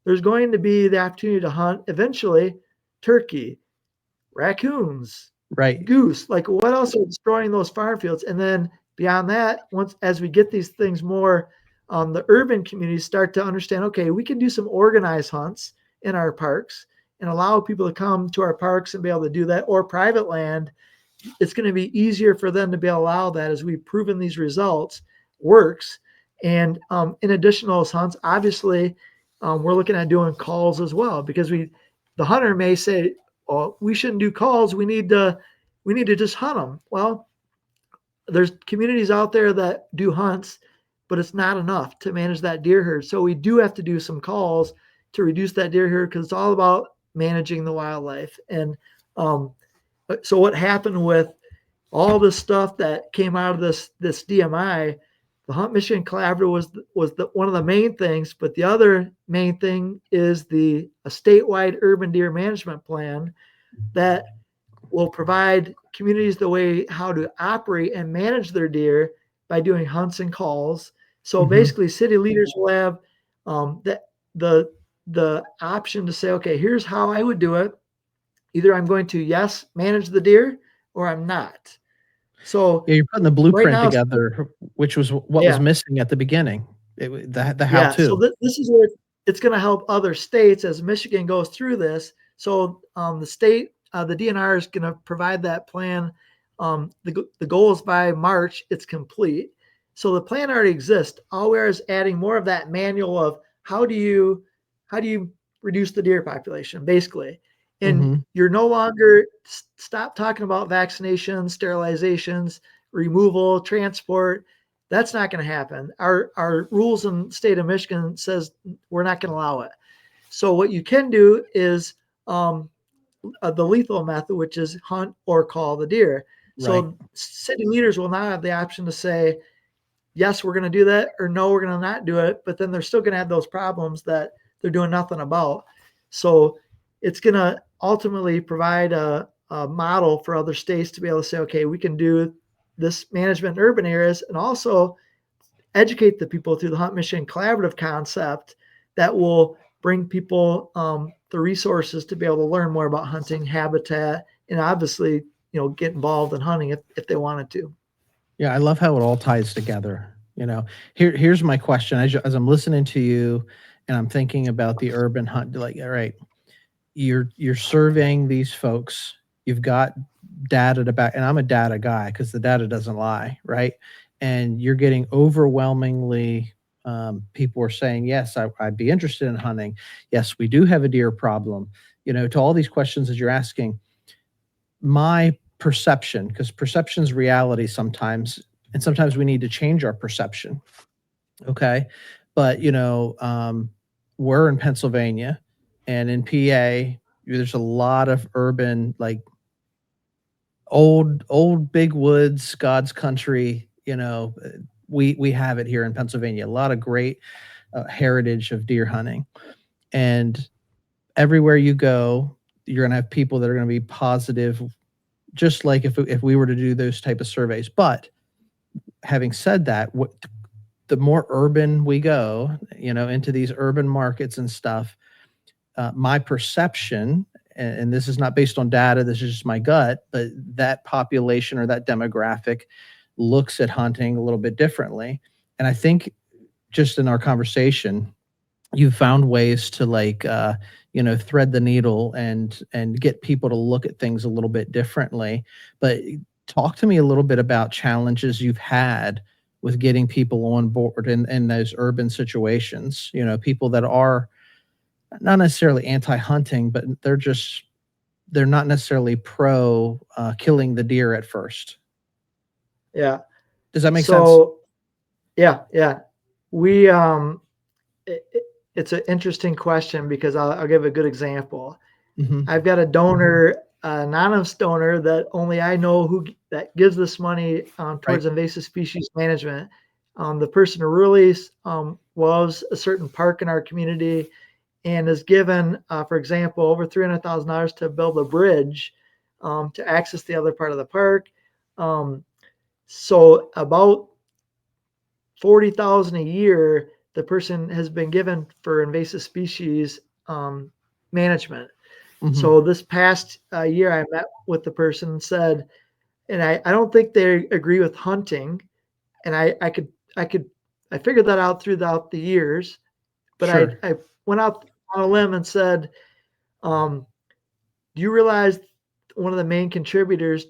C: there's going to be the opportunity to hunt eventually turkey, raccoons,
B: Right.
C: goose. Like, what else are destroying those farm fields? And then beyond that, as we get these things more, the urban communities start to understand, okay, we can do some organized hunts in our parks and allow people to come to our parks and be able to do that, or private land. It's going to be easier for them to be able to allow that, as we've proven these results works. And in addition to those hunts, obviously, we're looking at doing calls as well, because the hunter may say, oh, we shouldn't do calls. We need to just hunt them. Well, there's communities out there that do hunts, but it's not enough to manage that deer herd. So we do have to do some calls to reduce that deer herd, because it's all about managing the wildlife. And so what happened with all this stuff that came out of this DMI, the Hunt Michigan Collaborative was one of the main things, but the other main thing is a statewide urban deer management plan that will provide communities the way how to operate and manage their deer by doing hunts and calls. So basically, city leaders will have the option to say, okay, here's how I would do it. Either I'm going to, yes, manage the deer, or I'm not. So
B: Yeah, you're putting the
C: right
B: blueprint
C: now,
B: together, which was what was
C: yeah,
B: missing at the beginning. The
C: yeah. So
B: how-to.
C: this is where it's going to help other states as Michigan goes through this. So the state, the DNR is going to provide that plan. The goal is by March, it's complete. So the plan already exists. All we are is adding more of that manual of how do you reduce the deer population, basically. And you're no longer stop talking about vaccinations, sterilizations, removal, transport. That's not going to happen. Our rules in the state of Michigan says we're not going to allow it. So what you can do is the lethal method, which is hunt or call the deer.
B: Right.
C: So city leaders will now have the option to say, yes, we're going to do that, or no, we're going to not do it. But then they're still going to have those problems that they're doing nothing about. So it's going to ultimately provide a model for other states to be able to say, okay, we can do this management in urban areas, and also educate the people through the Hunt Michigan Collaborative concept that will bring people the resources to be able to learn more about hunting, habitat, and obviously, get involved in hunting if they wanted to.
B: Yeah, I love how it all ties together. Here's my question as I'm listening to you, and I'm thinking about the urban hunt. Like, all right, you're surveying these folks. You've got data to back, and I'm a data guy because the data doesn't lie, right? And you're getting overwhelmingly people are saying, yes, I'd be interested in hunting. Yes, we do have a deer problem. To all these questions that you're asking, my perception, because perception's reality sometimes, and sometimes we need to change our perception. Okay. But, we're in Pennsylvania, and in PA, there's a lot of urban, like old big woods, God's country. We have it here in Pennsylvania, a lot of great heritage of deer hunting. And everywhere you go, you're going to have people that are going to be positive, just like if we were to do those type of surveys. But having said that, the more urban we go, into these urban markets and stuff, my perception, and this is not based on data, this is just my gut, but that population or that demographic looks at hunting a little bit differently. And I think just in our conversation, you've found ways to thread the needle and get people to look at things a little bit differently. But talk to me a little bit about challenges you've had with getting people on board in those urban situations, people that are not necessarily anti-hunting, but they're not necessarily pro killing the deer at first.
C: Yeah.
B: Does that make sense?
C: So, yeah. We, it's an interesting question, because I'll give a good example. I've got a donor anonymous donor that only I know who that gives this money towards
B: Right.
C: invasive species management. The person who really loves a certain park in our community and is given, for example, over $300,000 to build a bridge to access the other part of the park. So about 40,000 a year the person has been given for invasive species management.
B: Mm-hmm.
C: So this past year, I met with the person and said, and I don't think they agree with hunting, and I figured that out throughout the years, but
B: Sure.
C: I went out on a limb and said, do you realize one of the main contributors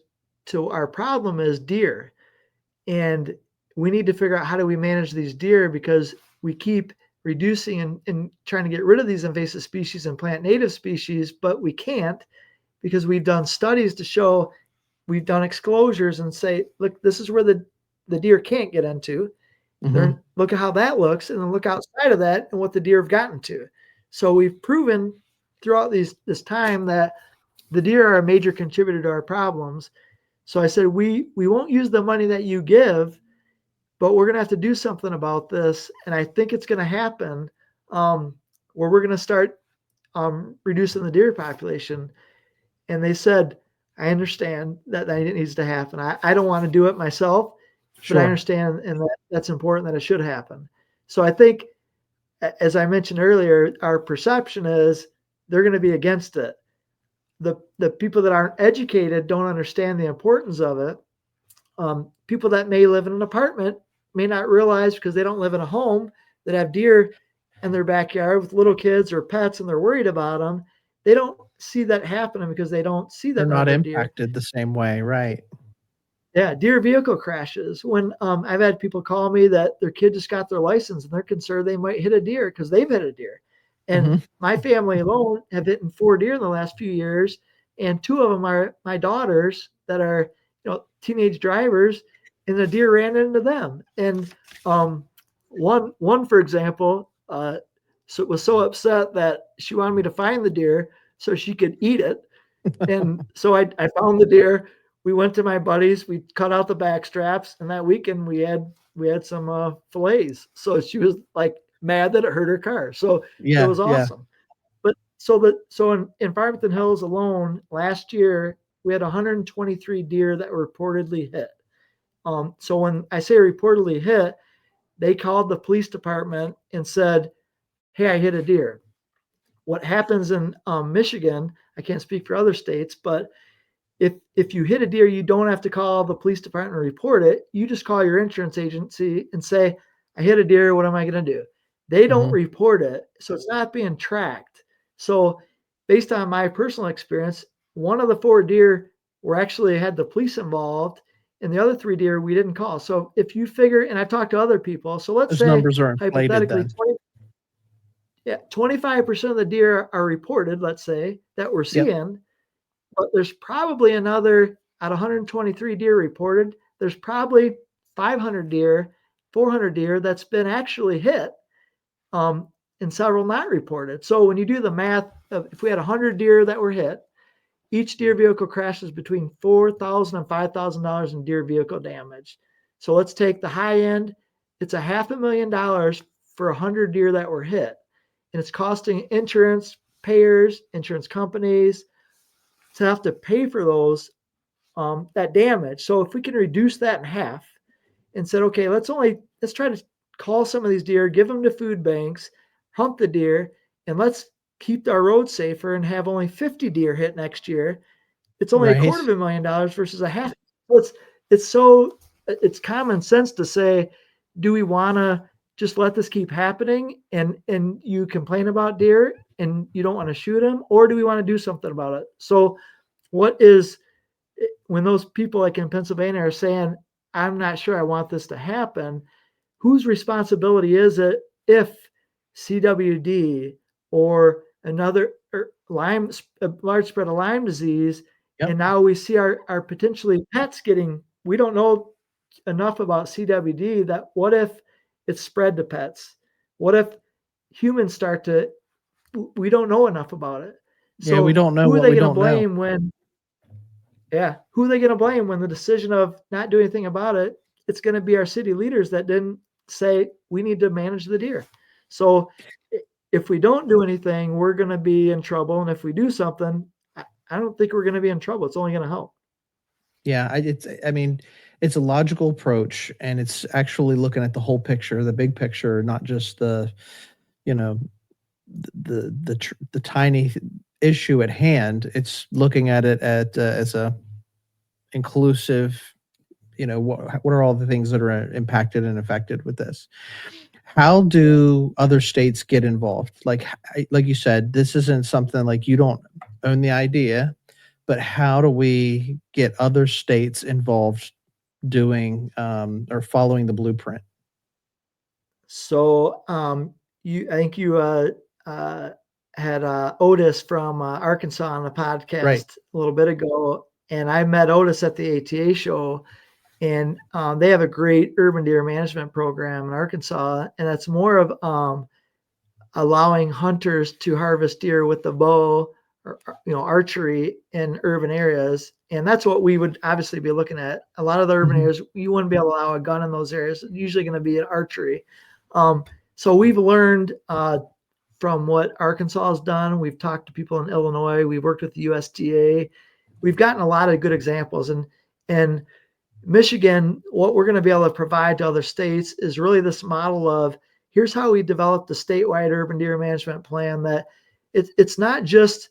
C: to our problem is deer? And we need to figure out how do we manage these deer because we keep reducing and trying to get rid of these invasive species and plant native species, but we can't because we've done studies to show we've done exclosures and say, look, this is where the deer can't get into.
B: Mm-hmm.
C: Look at how that looks, and then look outside of that and what the deer have gotten to. So we've proven throughout this time that the deer are a major contributor to our problems. So I said, we won't use the money that you give, but we're going to have to do something about this. And I think it's going to happen where we're going to start reducing the deer population. And they said, I understand that needs to happen. I don't want to do it myself, but I
B: Sure.
C: understand and that's important that it should happen. So I think, as I mentioned earlier, our perception is they're going to be against it. The people that aren't educated don't understand the importance of it. People that may live in an apartment may not realize because they don't live in a home that have deer in their backyard with little kids or pets and they're worried about them. They don't see that happening because they don't see
B: They're
C: that
B: not
C: number of deer.
B: impacted the same way, right?
C: Yeah, deer vehicle crashes. When I've had people call me that their kid just got their license and they're concerned they might hit a deer because they've hit a deer. And
B: Mm-hmm.
C: my family alone have hit 4 deer in the last few years, and 2 of them are my daughters that are teenage drivers, and the deer ran into them. And one for example, was so upset that she wanted me to find the deer so she could eat it. And so I found the deer. We went to my buddies. We cut out the back straps, and that weekend we had some fillets. So she was like mad that it hurt her car. So it
B: Yeah,
C: was
B: yeah.
C: awesome. But in Farmington Hills alone last year we had 123 deer that were reportedly hit. So when I say reportedly hit, they called the police department and said, "Hey, I hit a deer." What happens in Michigan? I can't speak for other states, but if you hit a deer, you don't have to call the police department and report it. You just call your insurance agency and say, I hit a deer. What am I going to do? They don't
B: Mm-hmm.
C: report it. So it's not being tracked. So based on my personal experience, one of the 4 deer were actually had the police involved and the other 3 deer we didn't call. So if you figure, and I've talked to other people, so let's
B: Those
C: say
B: numbers are inflated
C: hypothetically
B: then.
C: 25% of the deer are reported, let's say, that we're
B: Yep.
C: seeing, but there's probably another at 123 deer reported. There's probably 500 deer, 400 deer that's been actually hit, and several not reported. So when you do the math, if we had 100 deer that were hit, each deer vehicle crashes between $4,000 and $5,000 in deer vehicle damage. So let's take the high end. It's $500,000 for 100 deer that were hit, and it's costing insurance payers, insurance companies, to have to pay for those that damage. So if we can reduce that in half and said, okay, let's try to call some of these deer, give them to food banks, hunt the deer, and let's keep our roads safer and have only 50 deer hit next year. It's only
B: Right.
C: $250,000 versus a half. It's common sense to say, do we want to just let this keep happening and you complain about deer and you don't want to shoot them, or do we want to do something about it? So when those people like in Pennsylvania are saying, I'm not sure I want this to happen, whose responsibility is it if CWD or another a large spread of Lyme disease,
B: Yep.
C: and now we see our potentially pets getting, we don't know enough about CWD that what if it's spread to pets? What if humans we don't know enough about it.
B: Yeah, we
C: So
B: don't know
C: who are
B: what
C: they
B: we
C: going to
B: don't know.
C: blame when Yeah. Who are they going to blame when the decision of not doing anything about it? It's going to be our city leaders that didn't say we need to manage the deer. So if we don't do anything, we're going to be in trouble. And if we do something, I don't think we're going to be in trouble. It's only going to help.
B: Yeah, I mean, it's a logical approach, and it's actually looking at the whole picture, the big picture, not just the, you know, the tiny issue at hand. It's looking at it as a inclusive. What are all the things that are impacted and affected with this? How do other states get involved? Like you said, this isn't something like you don't own the idea, but how do we get other states involved doing or following the blueprint?
C: So I think you uh, had Otis from Arkansas on the
B: Right.
C: podcast a little bit ago, and I met Otis at the ATA show, and they have a great urban deer management program in Arkansas, and it's more of allowing hunters to harvest deer with the bow or archery in urban areas, and that's what we would obviously be looking at. A lot of the urban
B: Mhm.
C: areas, you wouldn't be able to allow a gun in those areas. It's usually going to be an archery. So we've learned from what Arkansas has done. We've talked to people in Illinois. We've worked with the USDA. We've gotten a lot of good examples, and Michigan, what we're going to be able to provide to other states is really this model of here's how we developed the statewide urban deer management plan. That it's not just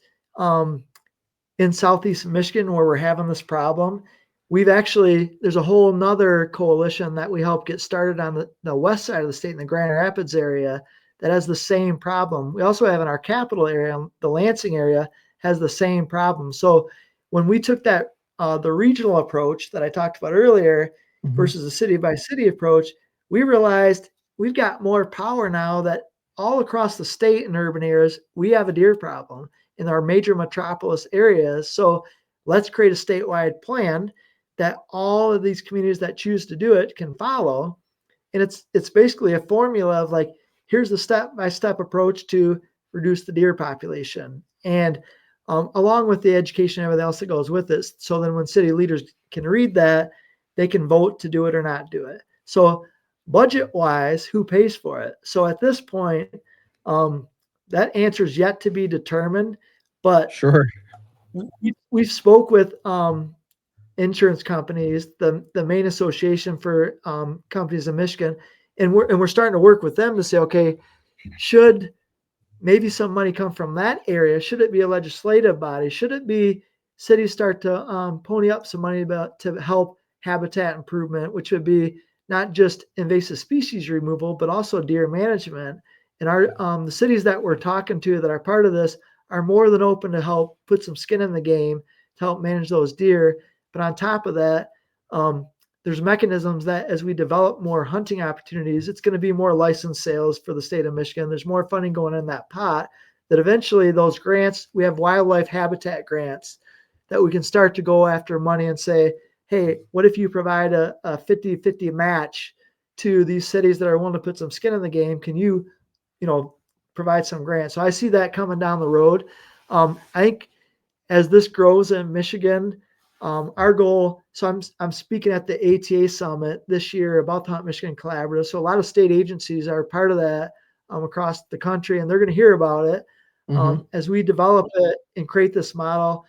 C: in southeast Michigan where we're having this problem. There's a whole nother coalition that we helped get started on the west side of the state in the Grand Rapids area that has the same problem. We also have in our capital area, the Lansing area has the same problem. So when we took that the regional approach that I talked about earlier
B: Mhm.
C: versus the city by city approach, we realized we've got more power now that all across the state in urban areas, we have a deer problem in our major metropolis areas. So let's create a statewide plan that all of these communities that choose to do it can follow. And it's basically a formula of like, here's the step-by-step approach to reduce the deer population. And along with the education and everything else that goes with it. So then when city leaders can read that, they can vote to do it or not do it. So budget wise, who pays for it? So at this point, that answer is yet to be determined, but
B: Sure.
C: we've spoke with insurance companies, the main association for companies in Michigan, and we're starting to work with them to say, okay, should maybe some money come from that area? Should it be a legislative body? Should it be cities start to pony up some money to help habitat improvement, which would be not just invasive species removal, but also deer management? And the cities that we're talking to that are part of this are more than open to help put some skin in the game to help manage those deer. But on top of that, there's mechanisms that as we develop more hunting opportunities, it's going to be more license sales for the state of Michigan. There's more funding going in that pot that eventually those grants, we have wildlife habitat grants that we can start to go after money and say, hey, what if you provide a 50-50 match to these cities that are willing to put some skin in the game? Can you, provide some grants? So I see that coming down the road. I think as this grows in Michigan, our goal. So I'm speaking at the ATA summit this year about the Hunt Michigan Collaborative. So a lot of state agencies are part of that across the country, and they're going to hear about it
B: Mhm.
C: as we develop it and create this model.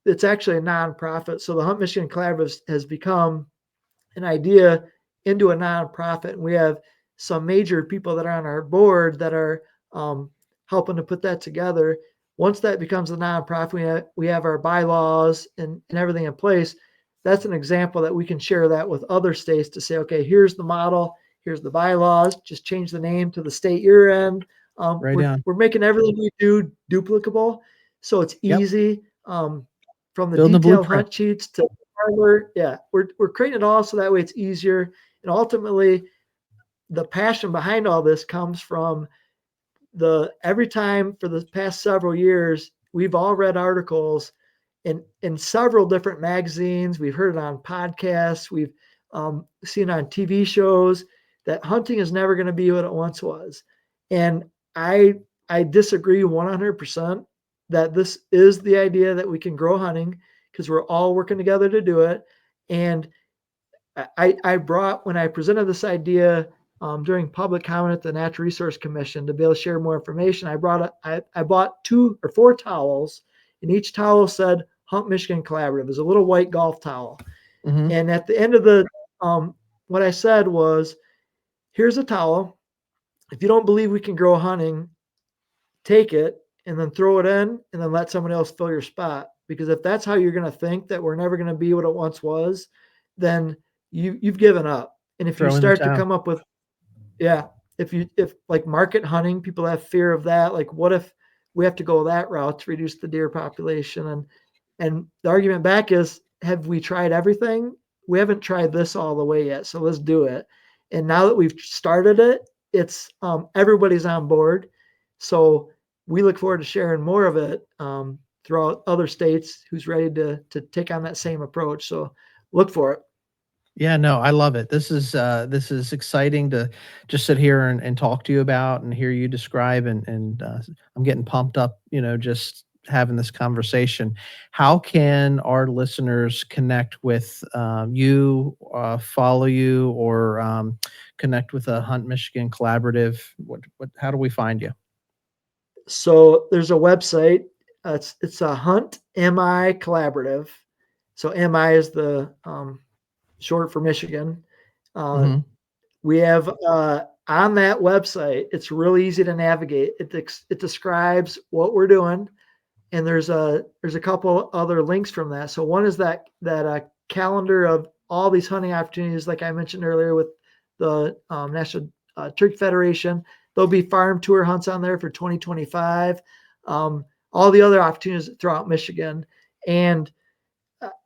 C: It's actually a nonprofit. So the Hunt Michigan Collaborative has become an idea into a nonprofit, and we have some major people that are on our board that are helping to put that together. Once that becomes a nonprofit, we have our bylaws and everything in place. That's an example that we can share that with other states to say, okay, here's the model, here's the bylaws. Just change the name to the state you're in.
B: Right
C: We're
B: on.
C: we're making everything we do duplicable, so it's
B: Yep.
C: easy. From the
B: Building the
C: detailed
B: blueprint.
C: hunt sheets to hardware, yeah, we're creating it all so that way it's easier. And ultimately, the passion behind all this comes from the every time for the past several years, we've all read articles in several different magazines. We've heard it on podcasts. We've seen on TV shows that hunting is never going to be what it once was. And I I disagree 100% that this is the idea that we can grow hunting, because we're all working together to do it. And I brought, when I presented this idea during public comment at the Natural Resource Commission to be able to share more information, I bought 2 or 4 towels, and each towel said Hunt Michigan Collaborative. It was a little white golf towel.
B: Mm-hmm.
C: And at the end of the, what I said was, here's a towel. If you don't believe we can grow hunting, take it and then throw it in and then let someone else fill your spot. Because if that's how you're going to think that we're never going to be what it once was, then you've given up. And if you start to come up with, if like market hunting, people have fear of that. Like, what if we have to go that route to reduce the deer population? And the argument back is, have we tried everything? We haven't tried this all the way yet. So let's do it. And now that we've started it, it's everybody's on board. So we look forward to sharing more of it throughout other states who's ready to take on that same approach. So look for it.
B: Yeah, no, I love it. This is exciting to just sit here and talk to you about and hear you describe, and I'm getting pumped up, just having this conversation. How can our listeners connect with you, follow you, or connect with a Hunt Michigan Collaborative? How do we find you?
C: So there's a website. It's a Hunt MI Collaborative. So MI is the short for Michigan. We have on that website, it's really easy to navigate. It describes what we're doing, and there's a couple other links from that. So one is that calendar of all these hunting opportunities, like I mentioned earlier with the National Turkey Federation. There'll be farm tour hunts on there for 2025. All the other opportunities throughout Michigan. And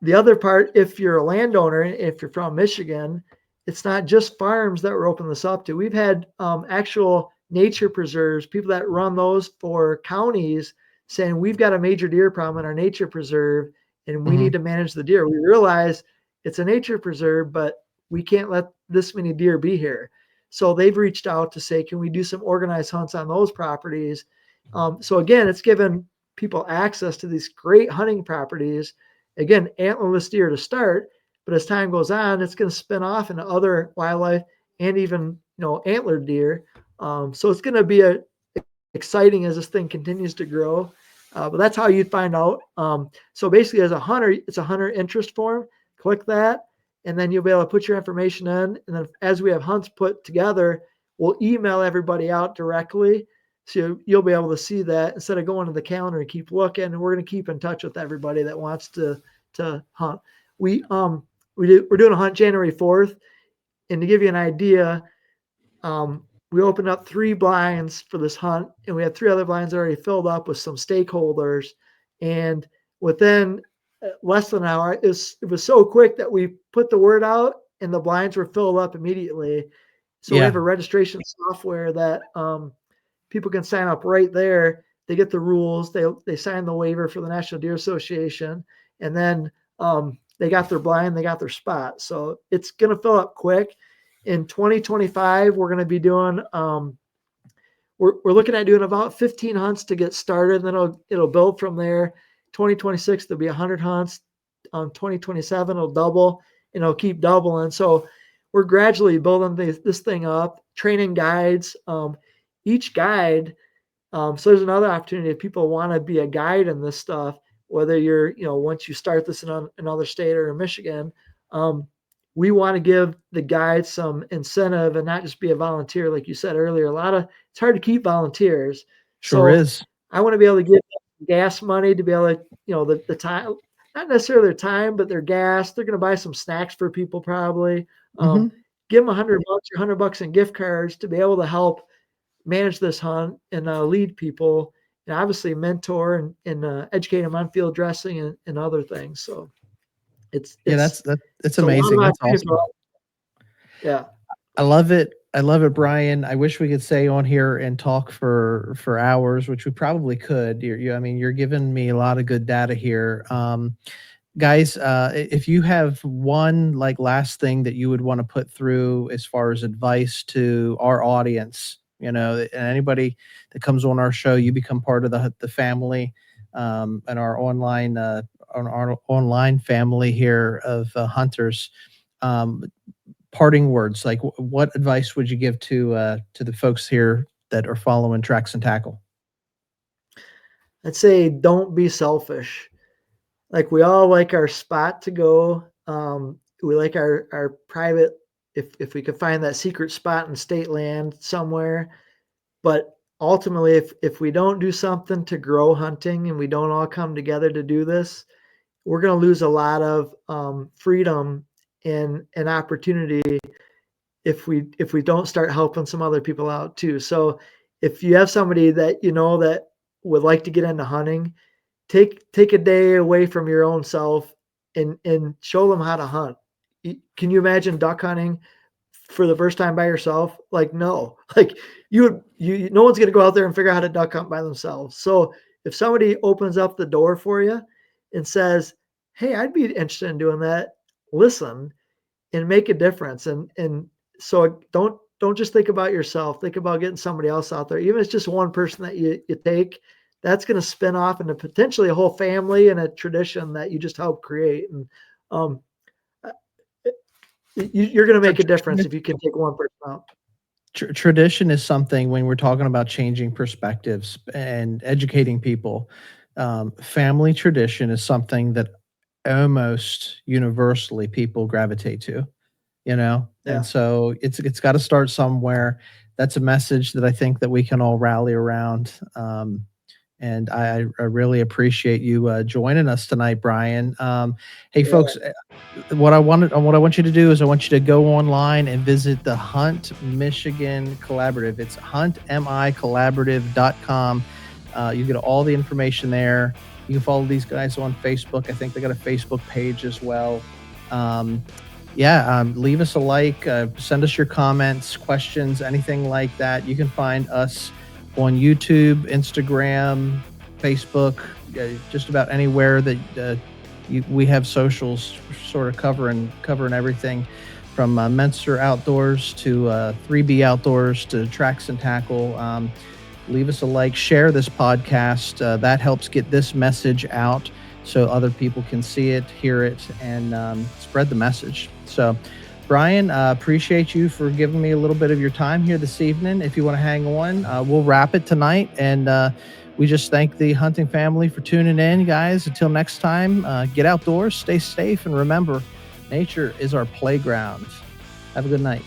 C: the other part, if you're a landowner, if you're from Michigan, it's not just farms that we're opening this up to. We've had actual nature preserves, people that run those for counties, saying we've got a major deer problem in our nature preserve and we need to manage the deer. We realize it's a nature preserve, but we can't let this many deer be here. So they've reached out to say, can we do some organized hunts on those properties? So again, it's given people access to these great hunting properties. Again, antlerless deer to start, but as time goes on, it's going to spin off into other wildlife and even, antlered deer. So it's going to be exciting as this thing continues to grow. But that's how you'd find out. So basically, as a hunter, it's a hunter interest form. Click that, and then you'll be able to put your information in. And then as we have hunts put together, we'll email everybody out directly. So you'll be able to see that instead of going to the calendar and keep looking. And we're going to keep in touch with everybody that wants to hunt. We're doing a hunt January 4th. And to give you an idea, we opened up 3 blinds for this hunt, and we had 3 other blinds already filled up with some stakeholders. And within less than an hour, it was so quick that we put the word out and the blinds were filled up immediately. So we have a registration software that people can sign up right there. They get the rules. They sign the waiver for the National Deer Association, and then they got their blind, they got their spot. So it's going to fill up quick. In 2025, we're going to be doing, we're looking at doing about 15 hunts to get started, and then it'll build from there. 2026, there'll be 100 hunts. 2027, it'll double, and it'll keep doubling. So we're gradually building this thing up, training guides. Each guide, so there's another opportunity if people want to be a guide in this stuff, whether you're, once you start this in another state or in Michigan, we want to give the guides some incentive and not just be a volunteer. Like you said earlier, it's hard to keep volunteers.
B: Sure is.
C: I want to be able to give them gas money to be able to, the time, not necessarily their time, but their gas. They're going to buy some snacks for people probably. Give them $100 or $100 in gift cards to be able to help manage this hunt and lead people, and obviously mentor and educate them on field dressing and other things. So it's
B: amazing. That's awesome.
C: Yeah.
B: I love it. I love it, Bryan. I wish we could stay on here and talk for hours, which we probably could. You're giving me a lot of good data here. Guys, if you have one last thing that you would want to put through as far as advice to our audience, and anybody that comes on our show, you become part of the family, and our online our online family here of hunters. Parting words, like what advice would you give to the folks here that are following Tracks and Tackle?
C: I'd say don't be selfish. Like we all like our spot to go. We like our private, if we could find that secret spot in state land somewhere. But ultimately, if we don't do something to grow hunting and we don't all come together to do this, we're going to lose a lot of freedom and opportunity if we don't start helping some other people out too. So if you have somebody that you know that would like to get into hunting, take a day away from your own self and show them how to hunt. Can you imagine duck hunting for the first time by yourself? Like, no, like no one's going to go out there and figure out how to duck hunt by themselves. So if somebody opens up the door for you and says, hey, I'd be interested in doing that, listen and make a difference. And so don't just think about yourself, think about getting somebody else out there. Even if it's just one person that you take, that's going to spin off into potentially a whole family and a tradition that you just help create. And you're going to make a difference if you can take one person out.
B: Tradition is something, when we're talking about changing perspectives and educating people, family tradition is something that almost universally people gravitate to,
C: Yeah.
B: and so it's got to start somewhere. That's a message that I think that we can all rally around. And I really appreciate you joining us tonight, Bryan. Hey, folks, what I want you to do is I want you to go online and visit the Hunt Michigan Collaborative. It's huntmicollaborative.com. You get all the information there. You can follow these guys on Facebook. I think they got a Facebook page as well. Leave us a like, send us your comments, questions, anything like that. You can find us on YouTube, Instagram, Facebook, just about anywhere that we have socials sort of covering everything from Menser Outdoors to 3B Outdoors to Tracks and Tackle. Leave us a like, share this podcast. That helps get this message out so other people can see it, hear it, and spread the message. So, Bryan, appreciate you for giving me a little bit of your time here this evening. If you want to hang on, we'll wrap it tonight. And we just thank the hunting family for tuning in, guys. Until next time, get outdoors, stay safe, and remember, nature is our playground. Have a good night.